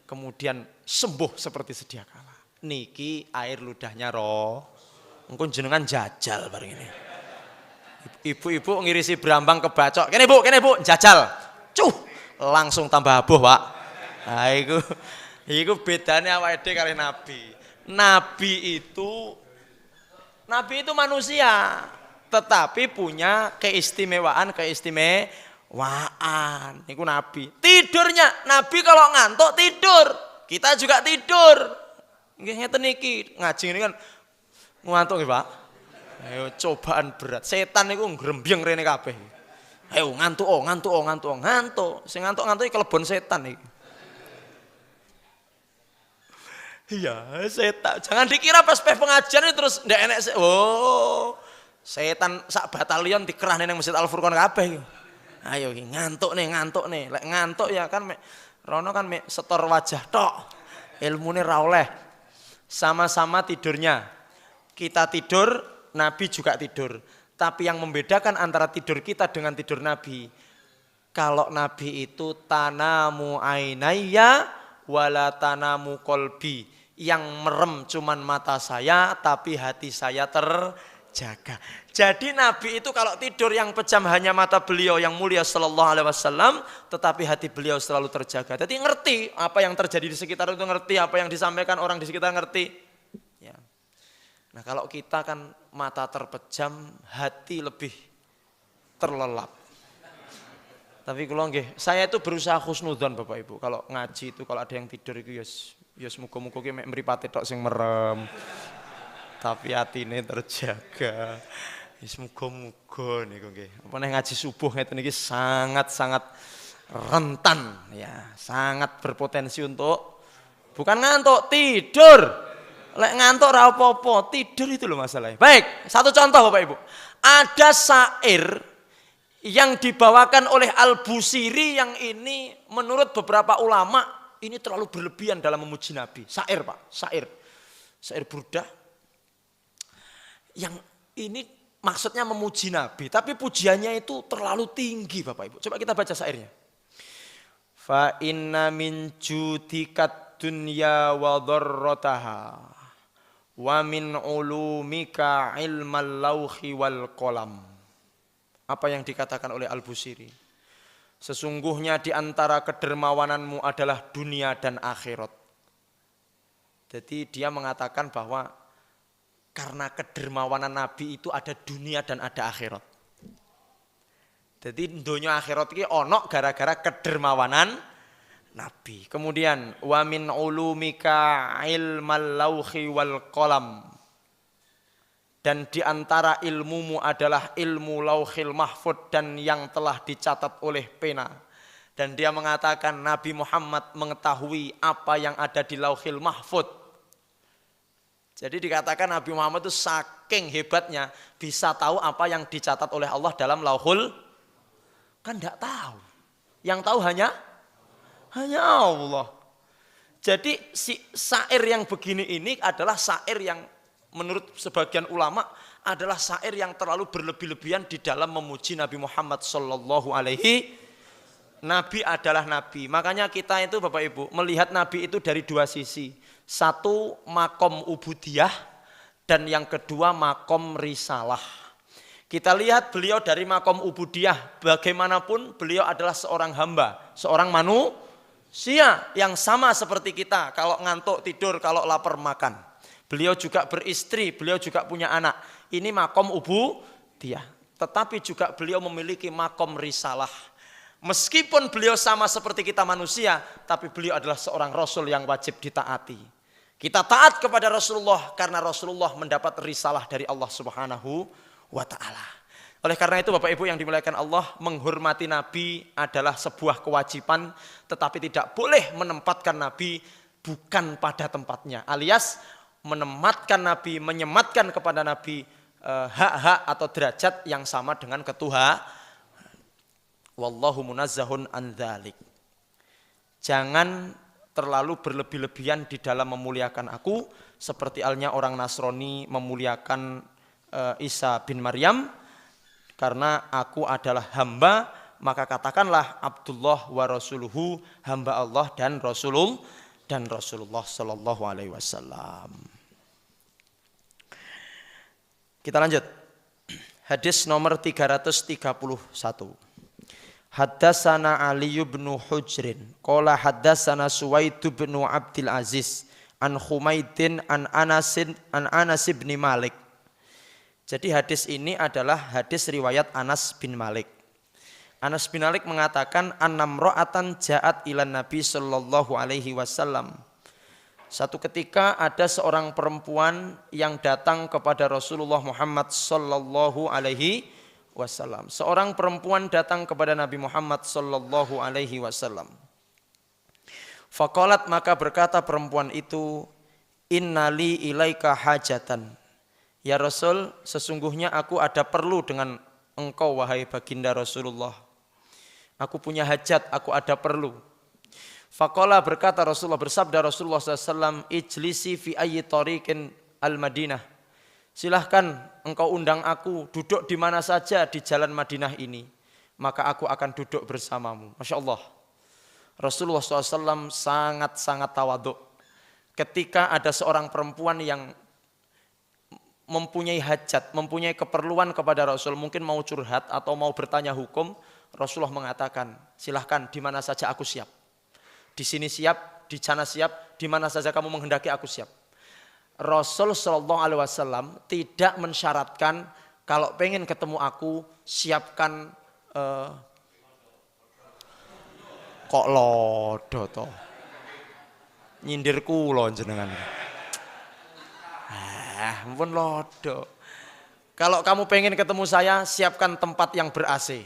Kemudian sembuh seperti sedia kala. Niki air ludahnya engko jenengan jajal bareng ini. Ibu-ibu ngirisi brambang kebacok. Kene Bu, jajal. Langsung tambah abuh, Pak. Nah, iku bedane awake dhewe karo Nabi. Nabi itu manusia, tetapi punya keistimewaan. Niku Nabi. Tidurnya Nabi kalau ngantuk tidur, kita juga tidur. Nggih ngeten niki, ngaji ini kan ngantuk nggih, Pak. Ayo cobaan berat. Setan niku ngrembyeng rene kabeh. Ayo ngantuk. Sing ngantuk-ngantuk kelebon setan iki. Iya, setan. Jangan dikira pas pengajian itu terus ndak enek setan sak batalion dikerahne nang Masjid Al Furqon kabeh. Ayo ngantuk nih. Lek ngantuk ya kan rono kan setor wajah tok. Ilmune ra oleh. Sama-sama tidurnya. Kita tidur, Nabi juga tidur. Tapi yang membedakan antara tidur kita dengan tidur Nabi, kalau Nabi itu tanamu ainaya wala tanamu kolbi. Yang merem cuman mata saya, tapi hati saya terjaga. Jadi Nabi itu kalau tidur yang pejam hanya mata beliau yang mulia sallallahu alaihi wasallam, tetapi hati beliau selalu terjaga. Jadi ngerti apa yang terjadi di sekitar itu, ngerti apa yang disampaikan orang di sekitar, ngerti. Ya. Nah kalau kita kan mata terpejam, hati lebih terlelap. Tapi kalau nggih, saya itu berusaha husnudzon Bapak Ibu. Kalau ngaji itu kalau ada yang tidur itu ya muga-muga ki mek mripate tok sing merem. Tapi atine terjaga. Wis muga-muga niku nggih. Apa nek ngaji subuh ngeten iki sangat-sangat rentan ya, sangat berpotensi untuk bukan ngantuk, tidur. Lek ngantuk ora apa-apa, tidur itu loh masalahnya. Baik, satu contoh Bapak Ibu. Ada syair yang dibawakan oleh Al-Busiri yang ini menurut beberapa ulama ini terlalu berlebihan dalam memuji Nabi. Syair Pak, syair burdah yang ini maksudnya memuji Nabi, tapi pujiannya itu terlalu tinggi Bapak Ibu. Coba kita baca syairnya. Fa inna min judikat dunya wa dharrataha wa min ulumika ilmal lauhi wal qalam. Apa yang dikatakan oleh Al-Busiri? Sesungguhnya di antara kedermawananmu adalah dunia dan akhirat. Jadi dia mengatakan bahwa karena kedermawanan Nabi itu ada dunia dan ada akhirat. Jadi dunia akhirat ini ono gara-gara kedermawanan Nabi. Kemudian wa min ulumika ilmal lauhi wal qalam. Dan di antara ilmumu adalah ilmu lauhil mahfud dan yang telah dicatat oleh pena. Dan dia mengatakan Nabi Muhammad mengetahui apa yang ada di lauhil mahfud. Jadi dikatakan Nabi Muhammad itu saking hebatnya bisa tahu apa yang dicatat oleh Allah dalam lauhul. Kan enggak tahu. Yang tahu hanya Allah. Jadi si syair yang begini ini adalah syair yang menurut sebagian ulama adalah syair yang terlalu berlebih-lebihan di dalam memuji Nabi Muhammad sallallahu alaihi Nabi adalah Nabi. Makanya kita itu Bapak Ibu melihat Nabi itu dari dua sisi. Satu makom ubudiyah dan yang kedua makom risalah. Kita lihat beliau dari makom ubudiyah. Bagaimanapun beliau adalah seorang hamba, seorang manusia yang sama seperti kita. Kalau ngantuk tidur, kalau lapar makan. Beliau juga beristri, beliau juga punya anak. Ini makom ubudiyah. Tetapi juga beliau memiliki makom risalah. Meskipun beliau sama seperti kita manusia, tapi beliau adalah seorang Rasul yang wajib ditaati. Kita taat kepada Rasulullah karena Rasulullah mendapat risalah dari Allah Subhanahu wa ta'ala. Oleh karena itu Bapak Ibu yang dimuliakan Allah, menghormati Nabi adalah sebuah kewajiban, tetapi tidak boleh menempatkan Nabi bukan pada tempatnya. Alias menempatkan Nabi, menyematkan kepada Nabi hak-hak atau derajat yang sama dengan ketuhanan. Wallahu munazzahun an dzalik. Jangan terlalu berlebih-lebihan di dalam memuliakan aku seperti halnya orang Nasrani memuliakan Isa bin Maryam. Karena aku adalah hamba, maka katakanlah Abdullah wa rasuluhu, hamba Allah dan Rasulullah sallallahu alaihi wasallam. Kita lanjut. Hadis nomor 331. Haddatsana Ali bin Hujrin qala haddatsana Suwaid bin Abdul Aziz an Humaidin an Anas bin Malik. Jadi hadis ini adalah hadis riwayat Anas bin Malik. Anas bin Malik mengatakan annamra'atan ja'at ilan Nabi sallallahu alaihi wasallam. Satu ketika ada seorang perempuan yang datang kepada Rasulullah Muhammad sallallahu alaihi wasallam. Seorang perempuan datang kepada Nabi Muhammad sallallahu alaihi wasallam. Faqalat, maka berkata perempuan itu, innali ilaika hajatan. Ya Rasul, sesungguhnya aku ada perlu dengan engkau wahai baginda Rasulullah. Aku punya hajat, aku ada perlu. Faqala, berkata Rasulullah, bersabda Rasulullah SAW, ijlisi fi ayyi tariqin al-Madinah. Silahkan engkau undang aku duduk di mana saja di jalan Madinah ini. Maka aku akan duduk bersamamu. Masya Allah. Rasulullah SAW sangat-sangat tawaduk. Ketika ada seorang perempuan yang mempunyai hajat, mempunyai keperluan kepada Rasul, mungkin mau curhat atau mau bertanya hukum, Rasulullah mengatakan, silahkan di mana saja aku siap. Di sini siap, di sana siap, di mana saja kamu menghendaki aku siap. Rasul Shallallahu Alaihi Wasallam tidak mensyaratkan kalau pengen ketemu aku siapkan kok lodo toh nyindir kulo jenengan. Ampun lodo. Kalau kamu pengen ketemu saya, siapkan tempat yang ber-AC.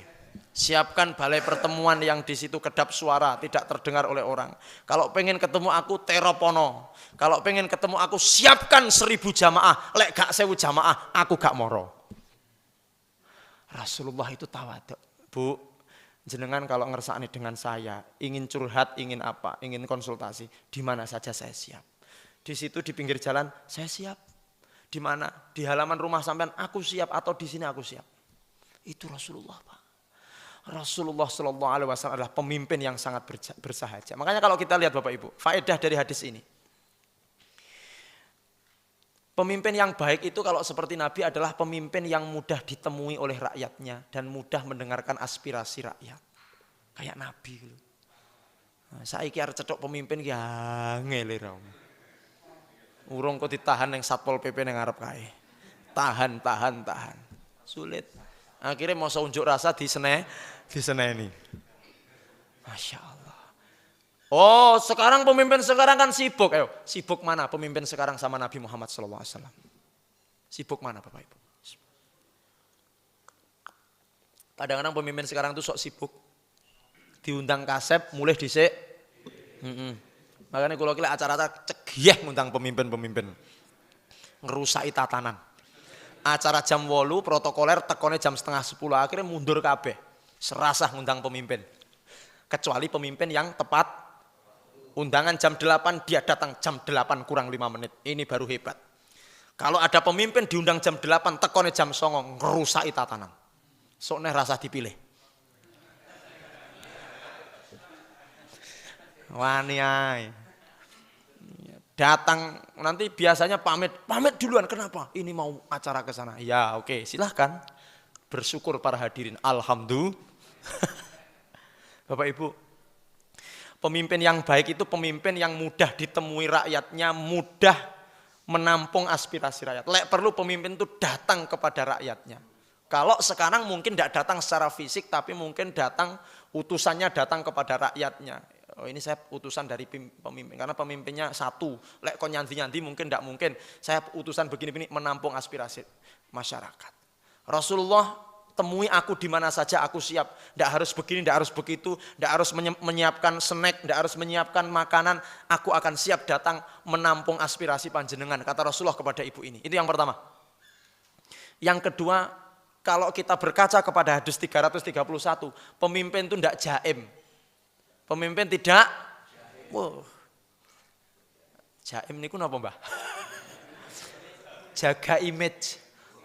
Siapkan balai pertemuan yang di situ kedap suara, tidak terdengar oleh orang. Kalau pengen ketemu aku, teropono. Kalau pengen ketemu aku, siapkan 1000 jamaah. Lek gak 1000 jamaah, aku gak moro. Rasulullah itu tawaduk. Bu, jenengan kalau ngersakni dengan saya, ingin curhat, ingin apa, ingin konsultasi, di mana saja saya siap. Di situ di pinggir jalan, saya siap. Di mana? Di halaman rumah sampean, aku siap, atau di sini aku siap. Itu Rasulullah, Pak. Rasulullah Shallallahu Alaihi Wasallam adalah pemimpin yang sangat bersahaja. Makanya kalau kita lihat Bapak Ibu, faedah dari hadis ini. Pemimpin yang baik itu kalau seperti Nabi adalah pemimpin yang mudah ditemui oleh rakyatnya dan mudah mendengarkan aspirasi rakyat. Kayak Nabi. Saiki arep cetok pemimpin ki angel e. Urung kok ditahan yang Satpol PP yang ngarep kae. Tahan. Sulit. Akhirnya mau unjuk rasa diseneni. Masya Allah. Oh, sekarang pemimpin sekarang kan sibuk. Ayo, sibuk mana pemimpin sekarang sama Nabi Muhammad SAW? Sibuk mana Bapak Ibu? Kadang-kadang pemimpin sekarang tuh sok sibuk. Diundang kasep, mulai dhisik. Makanya kalau kira acara-acara cegih ngundang pemimpin-pemimpin. Ngerusai tatanan. Acara jam 8 protokoler tekone jam 9:30 akhirnya mundur kabeh. Serasah ngundang pemimpin. Kecuali pemimpin yang tepat. Undangan jam 8 dia datang jam 8 kurang 5 menit. Ini baru hebat. Kalau ada pemimpin diundang jam 8 tekone jam 9 ngerusai tatanan. Sokne rasa dipilih. Wani ae. Datang nanti biasanya pamit duluan. Kenapa? Ini mau acara ke sana. Ya, oke, silahkan. Bersyukur para hadirin. Alhamdulillah. Bapak Ibu, pemimpin yang baik itu pemimpin yang mudah ditemui rakyatnya, mudah menampung aspirasi rakyat. Lek perlu pemimpin itu datang kepada rakyatnya. Kalau sekarang mungkin tidak datang secara fisik, tapi mungkin utusannya datang kepada rakyatnya. Oh, ini saya utusan dari pemimpin, karena pemimpinnya satu. Lek kon nyanti-nyanti mungkin tidak mungkin. Saya utusan begini-begini menampung aspirasi masyarakat. Rasulullah, temui aku di mana saja aku siap. Tidak harus begini, tidak harus begitu, tidak harus menyiapkan snack, tidak harus menyiapkan makanan. Aku akan siap datang menampung aspirasi panjenengan, kata Rasulullah kepada ibu ini. Itu yang pertama. Yang kedua, kalau kita berkaca kepada hadis 331, pemimpin itu tidak jaim. Pemimpin tidak, wow. Jaim niku napa, Mbah? Jaga image,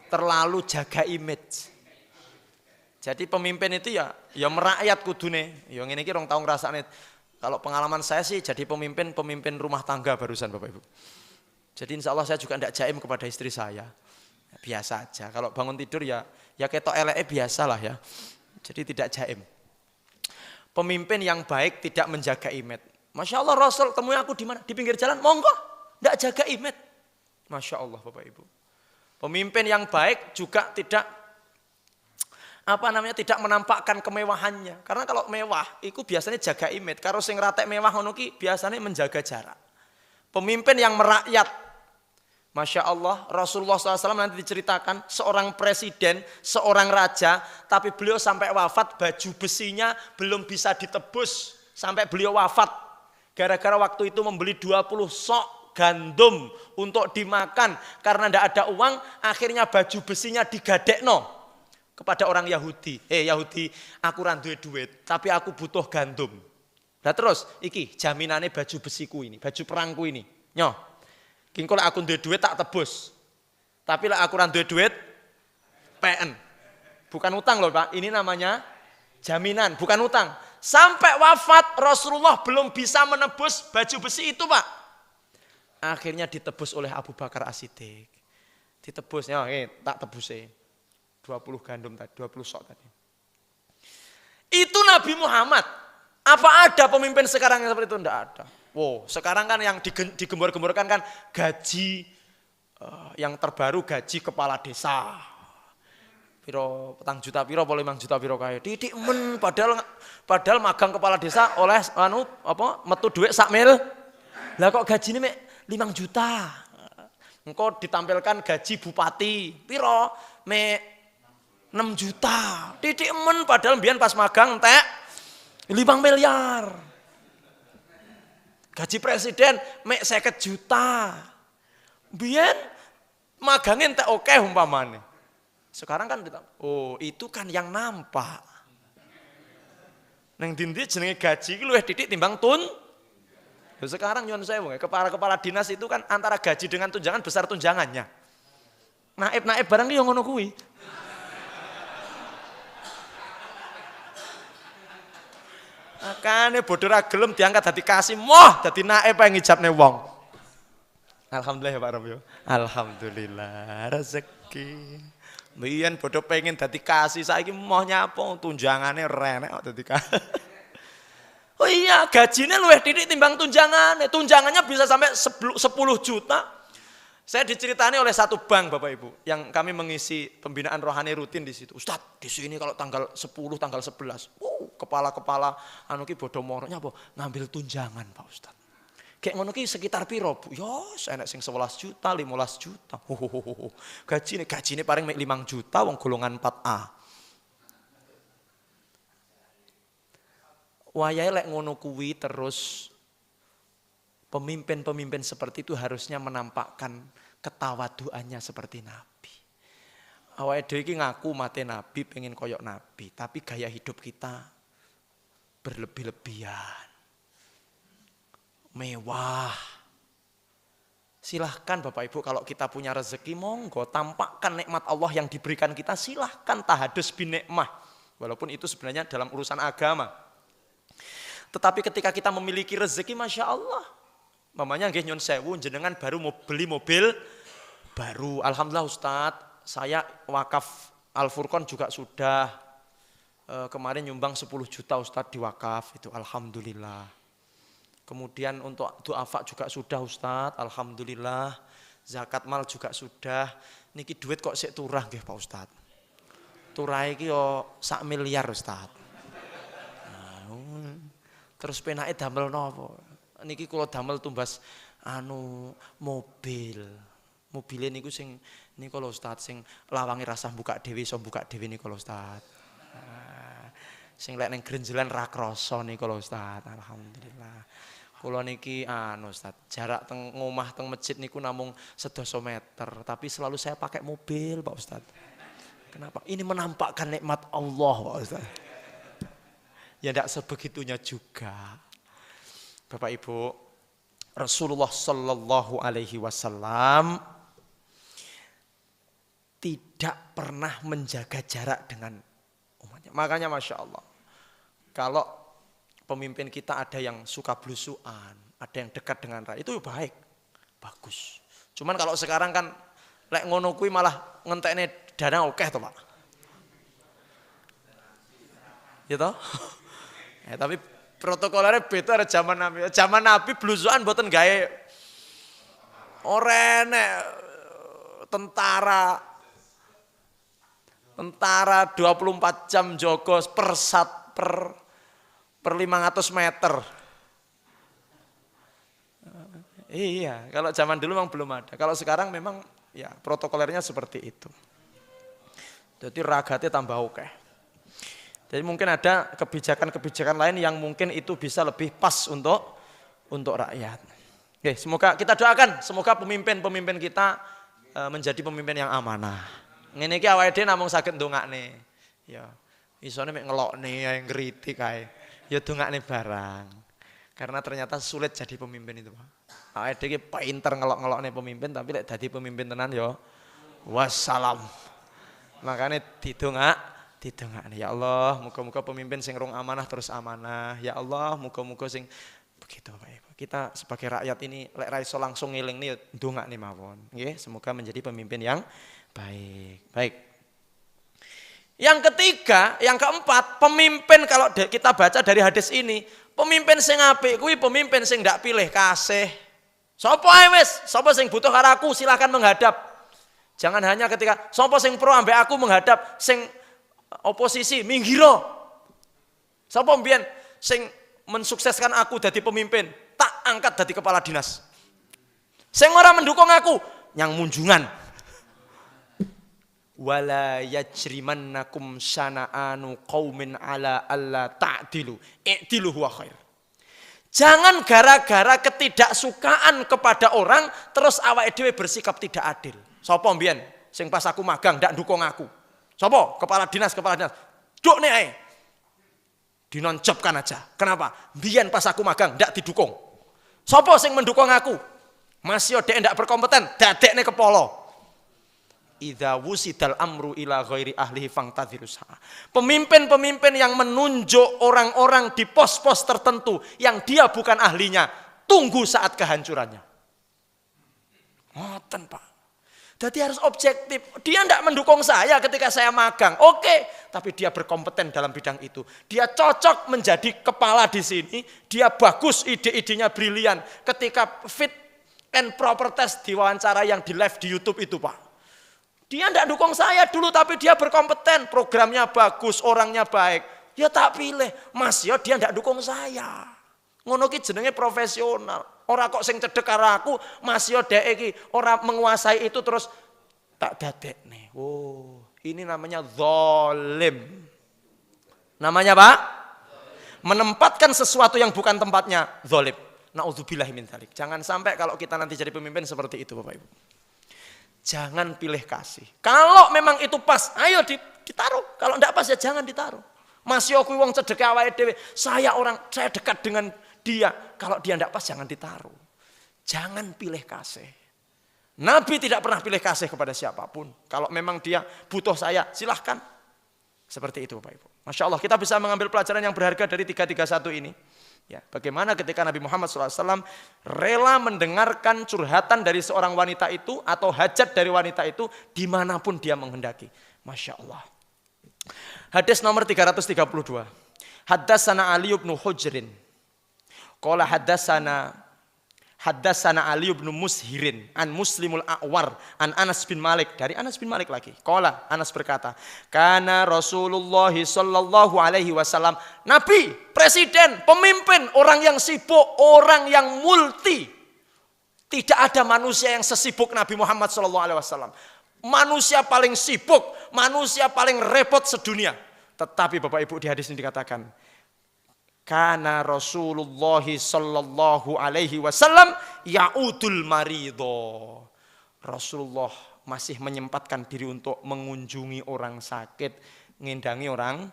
terlalu jaga image. Jadi pemimpin itu ya merakyat kudune. Ya ngene iki rong tau ngrasakne. Kalau pengalaman saya sih jadi pemimpin rumah tangga barusan Bapak Ibu. Jadi insya Allah saya juga tidak jaim kepada istri saya. Biasa aja. Kalau bangun tidur ya ketok eleke biasa lah ya. Jadi tidak jaim. Pemimpin yang baik tidak menjaga image. Masya Allah, Rasul temui aku di mana? Di pinggir jalan, monggo. Tidak jaga image. Masya Allah Bapak Ibu. Pemimpin yang baik juga tidak menampakkan kemewahannya. Karena kalau mewah, itu biasanya jaga image. Kalau sing ratek mewah ngono ki biasanya menjaga jarak. Pemimpin yang merakyat. Masya Allah, Rasulullah SAW nanti diceritakan seorang presiden, seorang raja, tapi beliau sampai wafat baju besinya belum bisa ditebus sampai beliau wafat. Gara-gara waktu itu membeli 20 sok gandum untuk dimakan karena tidak ada uang, akhirnya baju besinya digadekno kepada orang Yahudi. Yahudi, aku ra duwe duit, tapi aku butuh gandum. Nah terus, iki jaminannya baju besiku ini, baju perangku ini. Nyoh. Kingko lek aku duwe duit tak tebus. Tapi lek aku ora duwe duit PN. Bukan utang loh Pak, ini namanya jaminan, bukan utang. Sampai wafat Rasulullah belum bisa menebus baju besi itu Pak. Akhirnya ditebus oleh Abu Bakar As-Siddiq. Ditebus, ya tak tebusnya. 20 gandum tadi, 20 sok tadi. Itu Nabi Muhammad. Apa ada pemimpin sekarang yang seperti itu? Tidak ada. Wow, sekarang kan yang digembor-gemborkan kan gaji yang terbaru gaji kepala desa. Piro 4 juta piro, 5 juta piro kae. Titik men padahal magang kepala desa oleh metu duit sak mil. Lah kok gajine mek 5 juta. Engko ditampilkan gaji bupati piro mek 6 juta. Titik men padahal mbiyen pas magang entek 5 miliar. Gaji presiden mek 50 juta. Biyen magangin entek oke umpamane. Sekarang kan itu kan yang nampak. Neng dindi jenenge gaji iki luwih titik timbang Sekarang nyuwun sewu, kepala dinas itu kan antara gaji dengan tunjangan besar tunjangannya. Naib barang ki yo ngono kuwi. Makane bodoh ra gelem diangkat dadi kasih, moh dadi naib ae ngijabne wong. Alhamdulillah ya Pak Rob yo. Alhamdulillah rezeki. Mbiyen bodoh pengen dadi kasih, saiki moh nyapa tunjangane renek kok dadi kasih. Oh iya, gajinya luwih titik timbang tunjangannya. Tunjangannya bisa sampai 10 juta. Saya diceritani oleh satu bank Bapak Ibu yang kami mengisi pembinaan rohani rutin di situ. Ustadz, di sini kalau tanggal 10, tanggal 11, kepala-kepala anu ki bodo moronya apa ngambil tunjangan Pak Ustadz. Kayak ngono ki sekitar piro Bu? Yos, enek sing 11 juta, 15 juta. Gajine paling mek 5 juta wong golongan 4A. Wayahe lek ngono kuwi terus pemimpin-pemimpin seperti itu harusnya menampakkan ketawaduannya seperti Nabi. Awake dhewe iki ngaku mate Nabi, pengen koyok Nabi, tapi gaya hidup kita berlebih-lebihan. Mewah. Silahkan Bapak Ibu kalau kita punya rezeki monggo tampakkan nikmat Allah yang diberikan kita, silahkan tahadus bin nikmah. Walaupun itu sebenarnya dalam urusan agama. Tetapi ketika kita memiliki rezeki, Masya Allah. Mamanya nggih nyun sewu, jenengan baru mau beli mobil baru. Alhamdulillah Ustadz, saya wakaf Al-Furqan juga sudah. Kemarin nyumbang 10 juta Ustadz di wakaf, itu Alhamdulillah. Kemudian untuk du'afa juga sudah Ustadz, Alhamdulillah. Zakat mal juga sudah. Niki duit kok sik turah nggih Pak Ustadz. Turah iki yo 1 miliar Ustadz. Terus penake damel napa? Niki kula damel tumbas mobil. Mobile niku sing niku lho Ustaz, sing lawange rasah buka dhewe iso buka dhewe niku lho Ustaz. Sing lek ning grenjelan ra krasa niku lho Ustaz. Alhamdulillah. Kula niki Ustaz, jarak teng ngomah teng masjid niku namung 12 meter, tapi selalu saya pakai mobil Pak Ustaz. Kenapa? Ini menampakkan nikmat Allah Pak Ustaz. Ya tidak sebegitunya juga. Bapak Ibu, Rasulullah Sallallahu Alaihi Wasallam tidak pernah menjaga jarak dengan umatnya. Makanya Masya Allah, kalau pemimpin kita ada yang suka blusuan, ada yang dekat dengan rakyat, itu baik, bagus. Cuman kalau sekarang kan, lek ngono kuwi malah ngentekne dana akeh to Pak. Ya toh? Tapi protokolernya beda ada zaman Nabi. Zaman Nabi blusuan mboten gawe orene tentara 24 jam jogo per 500 meter. Iya, kalau zaman dulu memang belum ada. Kalau sekarang memang ya protokolernya seperti itu. Jadi ragatnya tambah oke. Jadi mungkin ada kebijakan-kebijakan lain yang mungkin itu bisa lebih pas untuk rakyat. Oke, semoga kita doakan, semoga pemimpin-pemimpin kita menjadi pemimpin yang amanah. Ngene iki awake dhewe namung saged ndongakne. Ya, isone mek ngelokne yang ngritik kae. Ya dongakne barang. Karena ternyata sulit jadi pemimpin itu, Pak. Awake dhewe pinter ngelok-ngelokne pemimpin tapi lek dadi pemimpin tenan ya wassalam. Makanya didongakne, ya Allah, muga-muga pemimpin sing rong amanah terus amanah. Ya Allah, muga-muga sing begitu Pak Ibu. Kita sebagai rakyat ini lek ra iso langsung ngelingne ndongakne mawon. Nggih, semoga menjadi pemimpin yang baik. Baik. Yang ketiga, yang keempat, pemimpin kalau kita baca dari hadis ini, pemimpin sing apik kuwi pemimpin sing ndak pilih kasih. Sapa ae wis, sapa sing butuh karo aku silakan menghadap. Jangan hanya ketika sapa sing pro ambek aku menghadap, sing oposisi minggiro. Sapa mbiyen sing mensukseskan aku jadi pemimpin, tak angkat jadi kepala dinas. Sing ora mendukung aku yang munjungan. Wala yajrimannakum syana'anu qaumin ala alla ta'dilu. I'dilu huwa khair. Jangan gara-gara ketidaksukaan kepada orang terus awake dhewe bersikap tidak adil. Sapa mbiyen sing pas aku magang ndak ndukung aku. Sopo? Kepala dinas. Duk nih ae. Dinoncopkan aja. Kenapa? Biyen pas aku magang ndak didukung. Sopo sing mendukung aku? Masih dek ndak berkompeten, dadekne kepala. Idza wusidal amru ila ghairi ahlihi fangtadhirus. Pemimpin-pemimpin yang menunjuk orang-orang di pos-pos tertentu yang dia bukan ahlinya, tunggu saat kehancurannya. Ngoten, Pak. Jadi harus objektif. Dia tidak mendukung saya ketika saya magang. Oke, tapi dia berkompeten dalam bidang itu. Dia cocok menjadi kepala di sini. Dia bagus, ide-idenya brilian. Ketika fit and proper test diwawancara yang di live di YouTube itu, Pak. Dia tidak dukung saya dulu, tapi dia berkompeten. Programnya bagus, orangnya baik. Ya tak pilih. Mas, ya dia tidak dukung saya. Ngono ki jenenge profesional. Ora kok sing cedek karo aku, Mas yo dek iki ora menguasai itu terus tak dadekne. Oh, ini namanya zalim. Namanya Pak? Menempatkan sesuatu yang bukan tempatnya, zalim. Nauzubillahi min dzalik. Jangan sampai kalau kita nanti jadi pemimpin seperti itu, Bapak Ibu. Jangan pilih kasih. Kalau memang itu pas, ayo ditaruh. Kalau enggak pas ya jangan ditaruh. Mas yo kuwi wong cedek awake dhewe. Saya dekat dengan dia. Kalau dia enggak pas jangan ditaruh. Jangan pilih kasih. Nabi tidak pernah pilih kasih kepada siapapun. Kalau memang dia butuh saya, silahkan. Seperti itu Bapak Ibu. Masya Allah, kita bisa mengambil pelajaran yang berharga dari 331 ini. Ya, bagaimana ketika Nabi Muhammad SAW rela mendengarkan curhatan dari seorang wanita itu atau hajat dari wanita itu dimanapun dia menghendaki. Masya Allah. Hadis nomor 332. Haddatsana Ali bin Hujrin. Qala Haddatsana Ali bin Mushirin an Muslimul A'war an Anas bin Malik, dari Anas bin Malik lagi. Qala, Anas berkata, kana Rasulullah sallallahu alaihi wasallam, Nabi, presiden, pemimpin, orang yang sibuk, orang yang multi. Tidak ada manusia yang sesibuk Nabi Muhammad sallallahu alaihi wasallam. Manusia paling sibuk, manusia paling repot sedunia. Tetapi Bapak Ibu, di hadis ini dikatakan, kana Rasulullah sallallahu alaihi wasallam ya'udul maridho. Rasulullah masih menyempatkan diri untuk mengunjungi orang sakit, ngendangi orang.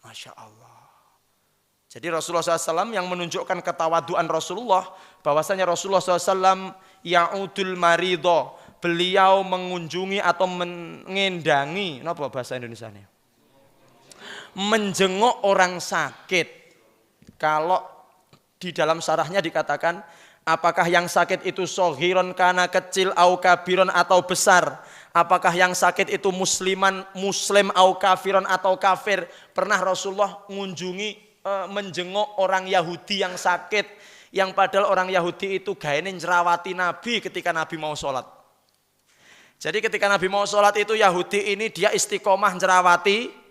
Masya Allah. Jadi Rasulullah SAW yang menunjukkan ketawaduan Rasulullah, bahwasanya Rasulullah SAW ya'udul maridho, beliau mengunjungi atau mengendangi, apa bahasa Indonesianya? Menjenguk orang sakit. Kalau di dalam syarahnya dikatakan, apakah yang sakit itu sohiron kana kecil, au kabiron atau besar. Apakah yang sakit itu muslim au kafiron atau kafir. Pernah Rasulullah menjenguk orang Yahudi yang sakit, yang padahal orang Yahudi itu gaene njerawati Nabi ketika Nabi mau sholat. Jadi ketika Nabi mau sholat itu Yahudi ini dia istiqomah njerawati.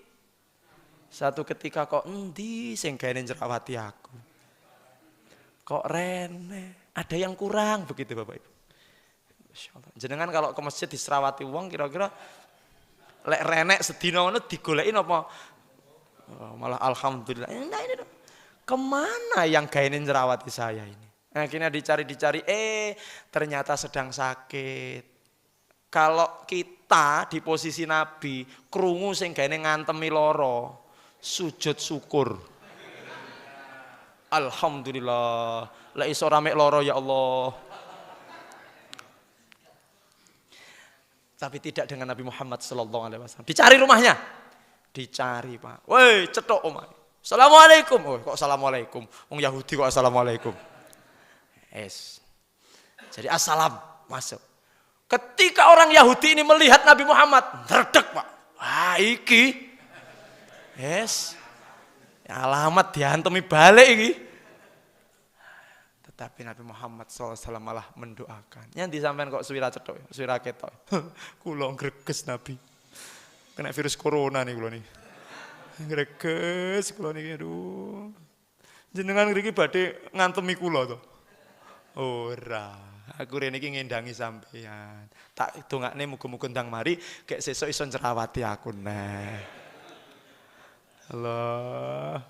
Satu ketika kok endi sing gaene njerawati aku. Kok rene, ada yang kurang begitu Bapak Ibu. Masyaallah. Jenengan kalau ke masjid diserawati wong kira-kira lek renek sedina ngono digoleki napa? Oh, malah alhamdulillah. Nah ini dong. Kemana yang gaene njerawati saya ini? Akhirnya dicari-dicari, ternyata sedang sakit. Kalau kita di posisi Nabi, krungu sing gaene ngantemi loro, sujud syukur. Alhamdulillah, la iso rame loro ya Allah. Tapi tidak dengan Nabi Muhammad sallallahu alaihi wasallam. Dicari rumahnya. Dicari, Pak. Woi, cetok omah. Assalamualaikum. Oh, kok assalamualaikum? Wong Yahudi kok assalamualaikum. Jadi assalam, masuk. Ketika orang Yahudi ini melihat Nabi Muhammad, redek, Pak. Wah, iki alamat diantemi balik iki. Tetapi Nabi Muhammad SAW malah mendoakan. Yang disampaikan kok suwira cetok, suwira ketok. Kula greges Nabi. Kena virus corona nih kula nih. Greges kula nih, aduh. Jenengan mriki badhe ngantemi kula to. Ora, aku rene iki ngendangi sampean. Tak dongakne muga-muga ndang mari gek sesuk iso njerawati aku neh. Allah,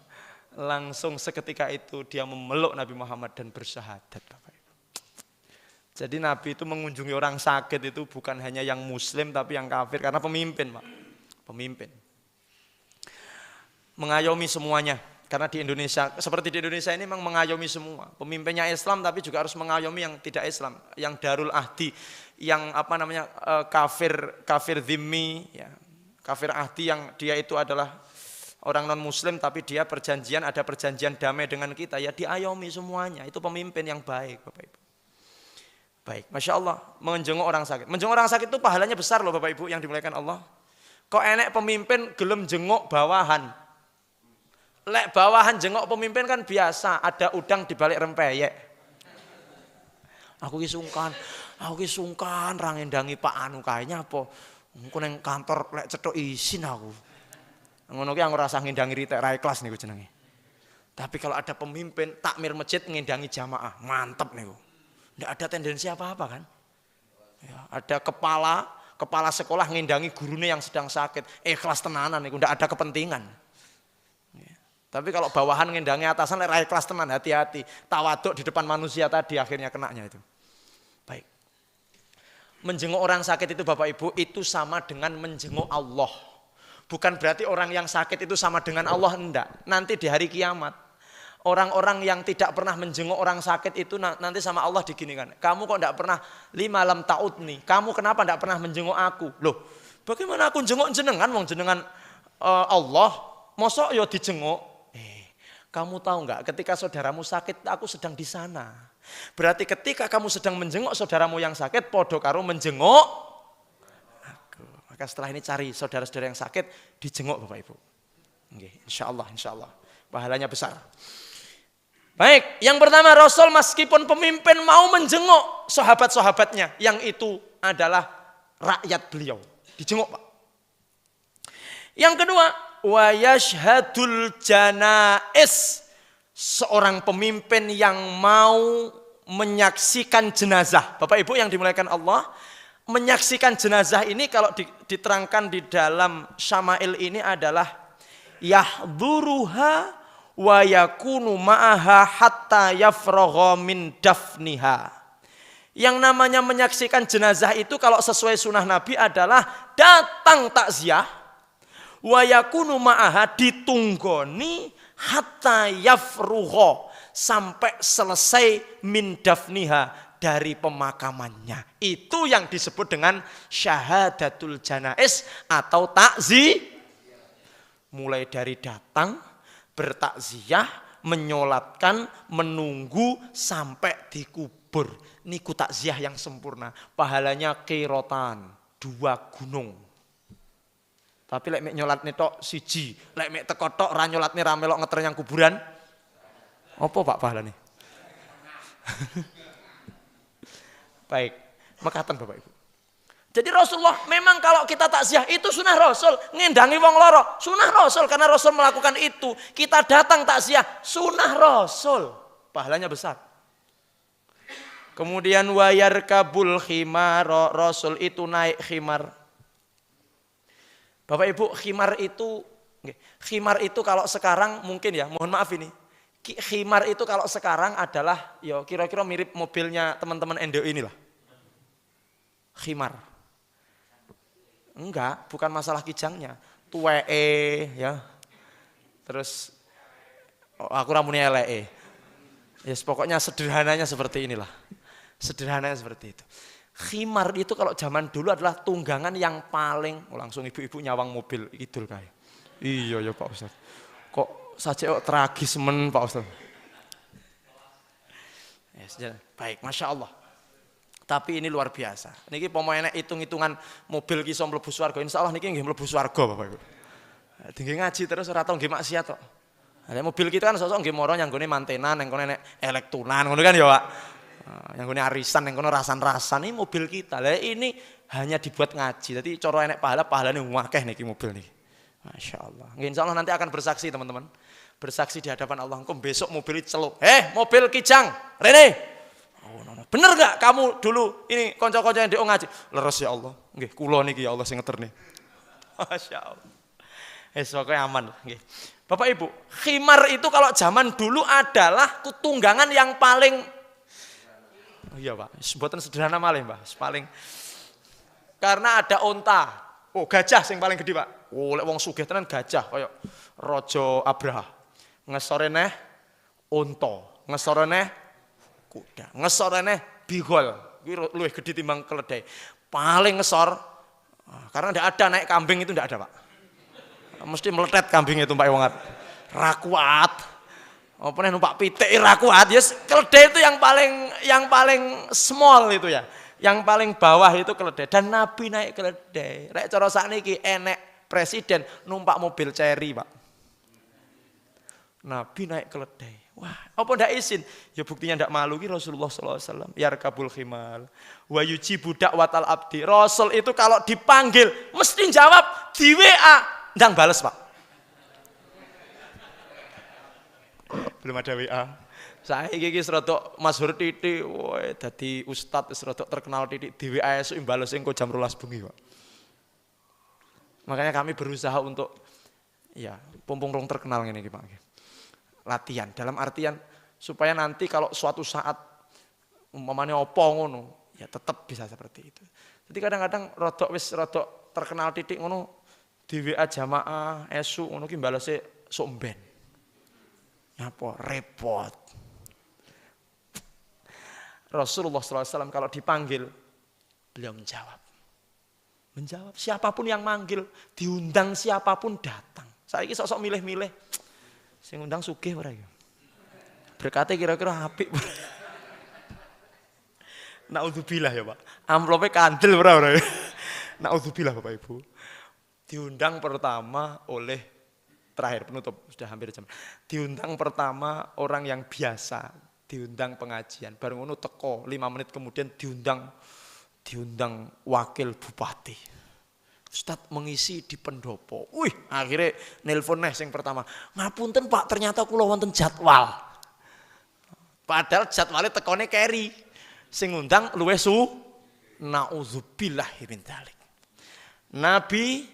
langsung seketika itu dia memeluk Nabi Muhammad dan bersyahadat, Bapak Ibu. Jadi Nabi itu mengunjungi orang sakit itu bukan hanya yang muslim tapi yang kafir, karena pemimpin, Pak. Pemimpin. Mengayomi semuanya, karena di Indonesia, seperti di Indonesia ini memang mengayomi semua. Pemimpinnya Islam tapi juga harus mengayomi yang tidak Islam, yang darul ahdi, yang kafir dhimmi, ya. Kafir ahdi yang dia itu adalah orang non muslim tapi dia ada perjanjian damai dengan kita, ya diayomi semuanya. Itu pemimpin yang baik, Bapak Ibu. Baik, Masya Allah, menjenguk orang sakit. Menjenguk orang sakit itu pahalanya besar loh Bapak Ibu yang dimuliakan Allah. Kok enek pemimpin gelem jenguk bawahan. Lek bawahan jenguk pemimpin kan biasa, ada udang di balik rempeyek. Aku ki sungkan ra ngendangi Pak Anu kayaknya apa. Engko ning kantor lek cetok izin aku. Ngono ki ora usah ngendangi ritek ra ikhlas niku jenenge. Tapi kalau ada pemimpin takmir masjid ngendangi jamaah, mantep niku. Ndak ada tendensi apa-apa kan? Ya, ada kepala sekolah ngendangi gurune yang sedang sakit, ikhlas tenanan niku, ndak ada kepentingan. Ya. Tapi kalau bawahan ngendangi atasan ra ikhlas tenan, hati-hati. Tawaduk di depan manusia tadi akhirnya kenanya itu. Baik. Menjenguk orang sakit itu Bapak Ibu itu sama dengan menjenguk Allah. Bukan berarti orang yang sakit itu sama dengan Allah, enggak. Nanti di hari kiamat, orang-orang yang tidak pernah menjenguk orang sakit itu nanti sama Allah diginikan. Kamu kok enggak pernah lima lam ta'udni? Kamu kenapa enggak pernah menjenguk aku? Loh, bagaimana aku jenguk jenengan? Wong jenengan Allah, mosok ya dijenguk. Kamu tahu enggak, ketika saudaramu sakit, aku sedang di sana. Berarti ketika kamu sedang menjenguk saudaramu yang sakit, podo karo menjenguk aku. Maka setelah ini cari saudara-saudara yang sakit, dijenguk Bapak Ibu. Insya Allah. Pahalanya besar. Baik, yang pertama Rasul meskipun pemimpin mau menjenguk sahabat-sahabatnya, yang itu adalah rakyat beliau. Dijenguk Pak. Yang kedua, wa yashhadul janais. Seorang pemimpin yang mau menyaksikan jenazah. Bapak Ibu yang dimuliakan Allah, menyaksikan jenazah ini kalau diterangkan di dalam Syama'il ini adalah yahdhuruha wa yakunu ma'aha hatta yafragha min dafniha. Yang namanya menyaksikan jenazah itu kalau sesuai sunnah Nabi adalah datang takziah wa yakunu ma'aha, ditunggoni hatta yafrugha, sampai selesai min dafniha, dari pemakamannya. Itu yang disebut dengan syahadatul janais atau takziah. Mulai dari datang, bertakziah, menyolatkan, menunggu sampai dikubur. Niku takziah yang sempurna. Pahalanya qirotan, 2 gunung. Tapi lek mek nyolatne tok siji, lek mek teko tok ra nyolatne ra melok ngetrenyang kuburan. Apa Pak pahalane? Baik, mekaten Bapak Ibu. Jadi Rasulullah memang kalau kita takziah itu sunnah Rasul, ngendangi wong loro, sunnah Rasul karena Rasul melakukan itu. Kita datang takziah, sunnah Rasul, pahalanya besar. Kemudian wayar kabul khimar, Rasul itu naik khimar. Bapak Ibu, khimar itu kalau sekarang mungkin ya, mohon maaf ini. Khimar itu kalau sekarang adalah ya kira-kira mirip mobilnya teman-teman Endo inilah. Khimar. Enggak, bukan masalah kijangnya. Tuwee ya. Terus aku ramune eleke. Ya pokoknya sederhananya seperti inilah. Sederhananya seperti itu. Khimar itu kalau zaman dulu adalah tunggangan yang paling, langsung ibu-ibu nyawang mobil idul kayak. Iya ya Pak Ustaz. Kok saja tragis men Pak Ustaz. Yes, baik, Masya Allah. Tapi ini luar biasa. Niki pemainnya hitung-hitungan mobil ki iso mlebu swarga. Insyaallah niki nggih mlebu swarga Bapak Ibu. Tinggi ngaji terus ora tau nggih maksiat kok. Ada mobil kita kan sosok nggih moro nyanggone mantenan, nang kono nek elektunan ngono kan ya Pak. Yang gini arisan, yang kono rasan-rasan, ini mobil kita. Lah ini hanya dibuat ngaji. Jadi cara enek pahalanya wakeh niki mobil nih. Masya Allah. Insya Allah nanti akan bersaksi teman-teman. Bersaksi di hadapan Allah. Engkau besok mobil celup. Mobil kijang, Rene. Oh, no. Bener gak kamu dulu ini konco-konco yang diong ngaji? Leres ya Allah. Nggih, kula niki ya Allah sing ngeterni. Masya Allah. Pokoknya aman. Nggih. Bapak Ibu, khimar itu kalau zaman dulu adalah tunggangan yang paling. Oh iya Pak, sebutan sederhana malih Pak, paling karena ada onta, gajah yang paling gede Pak. Lek wong sugih tenan gajah, kayak Raja Abraha. Ngesore neh onta, ngesore neh kuda, ngesore neh bigol. Kuwi luwih gede timbang keledai. Paling ngesor, karena tidak ada naik kambing itu tidak ada Pak. Mesti meletet kambing itu Pak Iwangat. Rakuat. Apa nih numpak pitik ra kuat, yes, keledai itu yang paling small itu ya. Yang paling bawah itu keledai dan Nabi naik keledai. Rek cara sakniki enek presiden numpak mobil Cherry, Pak. Nabi naik keledai. Wah, apa ndak izin? Ya buktinya ndak malu ki Rasulullah sallallahu alaihi wasallam. Yarkabul khimal wa yujibu da'watal abdi. Rasul itu kalau dipanggil mesti jawab di WA, ndang bales, Pak. Belum ada WA. Saya iki serodok masyhur titik, woi dadi ustad serodok terkenal titik di WA esuk imbales engko jam 12 bengi, Pak. Makanya kami berusaha untuk ya pompong rong terkenal ngene iki, Pak. Latihan dalam artian supaya nanti kalau suatu saat umpamane opo ngono, ya tetap bisa seperti itu. Jadi kadang-kadang rodok terkenal titik ngono di WA jamaah esuk ngono ki balese sok mben. Apa repot. Rasulullah SAW kalau dipanggil beliau menjawab siapapun yang manggil, diundang siapapun datang. Saya ini sok-sok milih-milih sing undang sugih ora ya. Berkatnya kira-kira apik. Naudzubillah ya Pak. Amplopnya kandel ora. Naudzubillah Bapak Ibu. Diundang pertama oleh terakhir penutup sudah hampir jam. Diundang pertama orang yang biasa, diundang pengajian. Baru ngono teko 5 menit kemudian diundang wakil bupati. Ustadz mengisi di pendopo. Wih, akhirnya nelpon sing pertama. Ngapunten Pak, ternyata kula wonten jadwal. Padahal jadwalnya tekone keri. Sing ngundang luwih Nauzubillahi min dzalik. Nabi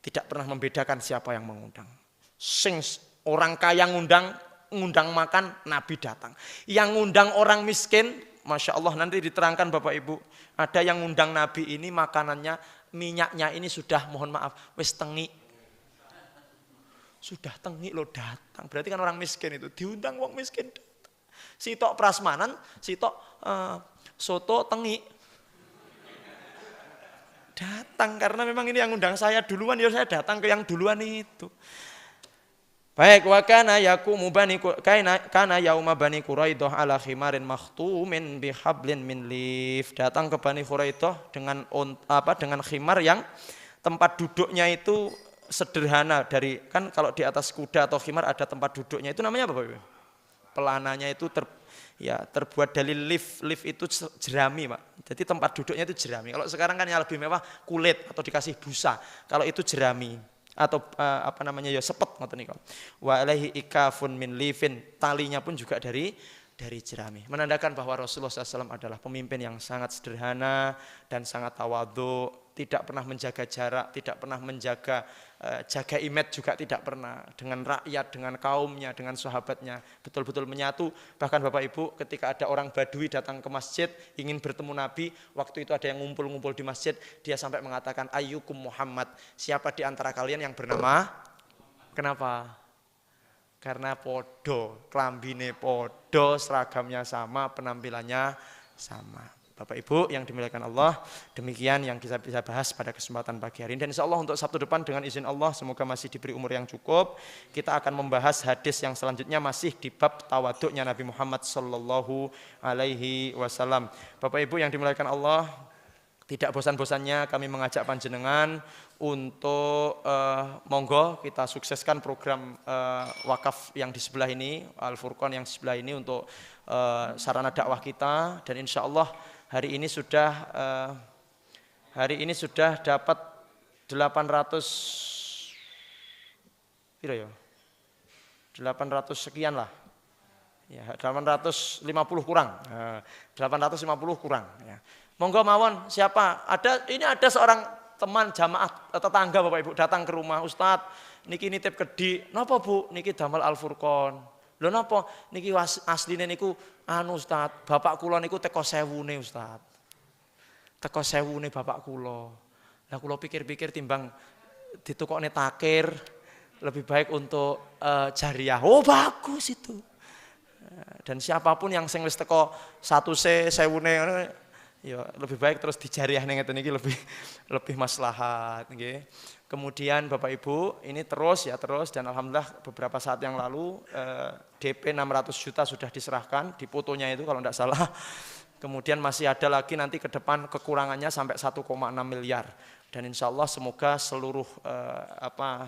tidak pernah membedakan siapa yang mengundang. Sing orang kaya ngundang makan, Nabi datang. Yang ngundang orang miskin, Masya Allah nanti diterangkan Bapak Ibu. Ada yang ngundang Nabi ini makanannya, minyaknya ini sudah mohon maaf, wis tengi. Sudah tengi lo datang. Berarti kan orang miskin itu, diundang wong miskin. Sitok prasmanan, sitok soto tengi. Datang karena memang ini yang undang saya duluan, ya saya datang ke yang duluan itu. Baik, wa kana yaqumu bani kana yauma bani Quraidah ala khimarin makhtumin bihablin min lif. Datang ke Bani Quraidah dengan dengan khimar yang tempat duduknya itu sederhana dari kan kalau di atas kuda atau khimar ada tempat duduknya itu namanya apa Bapak Ibu? Pelananya itu terbuat dari lif itu jerami Pak. Jadi tempat duduknya itu jerami. Kalau sekarang kan yang lebih mewah kulit atau dikasih busa. Kalau itu jerami atau sepet ngoten niku. Wa alaihi ikafun min lifin, talinya pun juga dari jerami. Menandakan bahwa Rasulullah SAW adalah pemimpin yang sangat sederhana dan sangat tawadhu, tidak pernah menjaga jarak, tidak pernah menjaga jaga image juga tidak pernah, dengan rakyat, dengan kaumnya, dengan sahabatnya betul-betul menyatu. Bahkan Bapak Ibu ketika ada orang Badui datang ke masjid ingin bertemu Nabi, waktu itu ada yang ngumpul-ngumpul di masjid, dia sampai mengatakan ayyukum Muhammad, siapa di antara kalian yang bernama? Kenapa? Karena podo, klambine podo, seragamnya sama, penampilannya sama. Bapak Ibu yang dimuliakan Allah, demikian yang kita bisa bahas pada kesempatan pagi hari ini. Dan insya Allah untuk Sabtu depan dengan izin Allah, semoga masih diberi umur yang cukup, kita akan membahas hadis yang selanjutnya masih di bab tawaduknya Nabi Muhammad Sallallahu Alaihi Wasallam. Bapak Ibu yang dimuliakan Allah, tidak bosan-bosannya kami mengajak panjenengan untuk monggo kita sukseskan program wakaf yang di sebelah ini, Al-Furqan yang di sebelah ini untuk sarana dakwah kita, dan insya Allah hari ini sudah dapat 800 sekian lah. Ya, 850 kurang. 850 kurang ya. Monggo mawon siapa? Ada seorang teman jamaah tetangga Bapak Ibu datang ke rumah, Ustadz niki nitip kedi. Napa Bu? Niki damel Al-Furqan. Lho napa? Niki asline niku Ustadz, bapak kula niku teko 1000-ne Ustadz. Teko 1000-ne bapak kula. Lah kula pikir-pikir timbang ditukokne takir lebih baik untuk jariah. Oh bagus itu. Dan siapapun yang sing wis teko 100 1000-ne ya lebih baik terus dijariahne ngeten iki lebih maslahat nggih. Kemudian Bapak Ibu ini terus dan alhamdulillah beberapa saat yang lalu DP 600 juta sudah diserahkan di fotonya itu kalau tidak salah. Kemudian masih ada lagi nanti ke depan kekurangannya sampai 1,6 miliar. Dan insya Allah semoga seluruh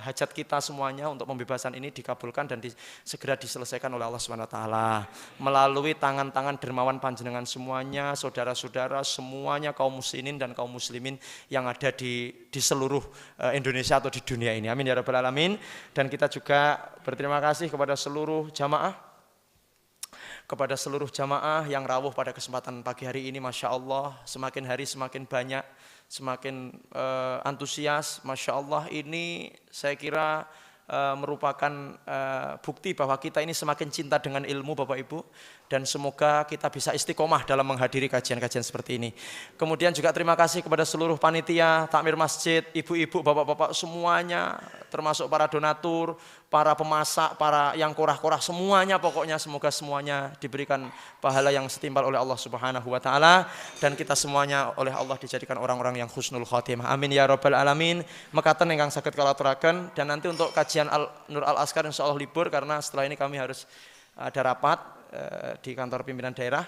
hajat kita semuanya untuk pembebasan ini dikabulkan dan segera diselesaikan oleh Allah SWT melalui tangan-tangan dermawan panjenengan semuanya, saudara-saudara semuanya, kaum muslimin dan kaum muslimin yang ada di seluruh Indonesia atau di dunia ini. Amin ya rabbal alamin. Dan kita juga berterima kasih kepada seluruh jamaah yang rawuh pada kesempatan pagi hari ini. Masya Allah semakin hari semakin banyak, semakin antusias. Masya Allah ini saya kira merupakan bukti bahwa kita ini semakin cinta dengan ilmu Bapak Ibu, dan semoga kita bisa istiqomah dalam menghadiri kajian-kajian seperti ini. Kemudian juga terima kasih kepada seluruh panitia, takmir masjid, ibu-ibu, bapak-bapak semuanya, termasuk para donatur, para pemasak, para yang korah-korah semuanya, pokoknya semoga semuanya diberikan pahala yang setimpal oleh Allah Subhanahu wa taala, dan kita semuanya oleh Allah dijadikan orang-orang yang husnul khotimah. Amin ya rabbal alamin. Mekaten ingkang saged kula aturaken, dan nanti untuk kajian Nur Al Askar insyaallah libur karena setelah ini kami harus ada rapat di kantor pimpinan daerah,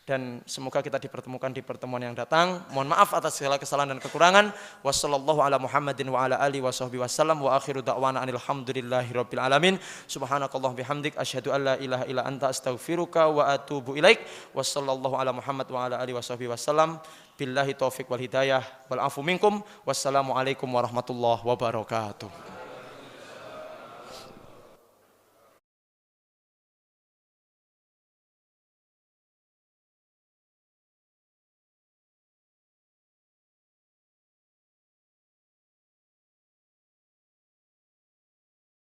dan semoga kita dipertemukan di pertemuan yang datang. Mohon maaf atas segala kesalahan dan kekurangan. Wassallallahu ala Muhammadin wa ala alihi washabbihi wasallam wa akhiru da'wana alhamdulillahirabbil alamin. Subhanakallah bihamdik asyhadu an la ilaha illa anta astaghfiruka wa atubu ilaik. Wassallallahu ala Muhammad wa ala alihi washabbihi wasallam. Billahi taufiq wal hidayah wal afu minkum. Wassalamualaikum warahmatullahi wabarakatuh.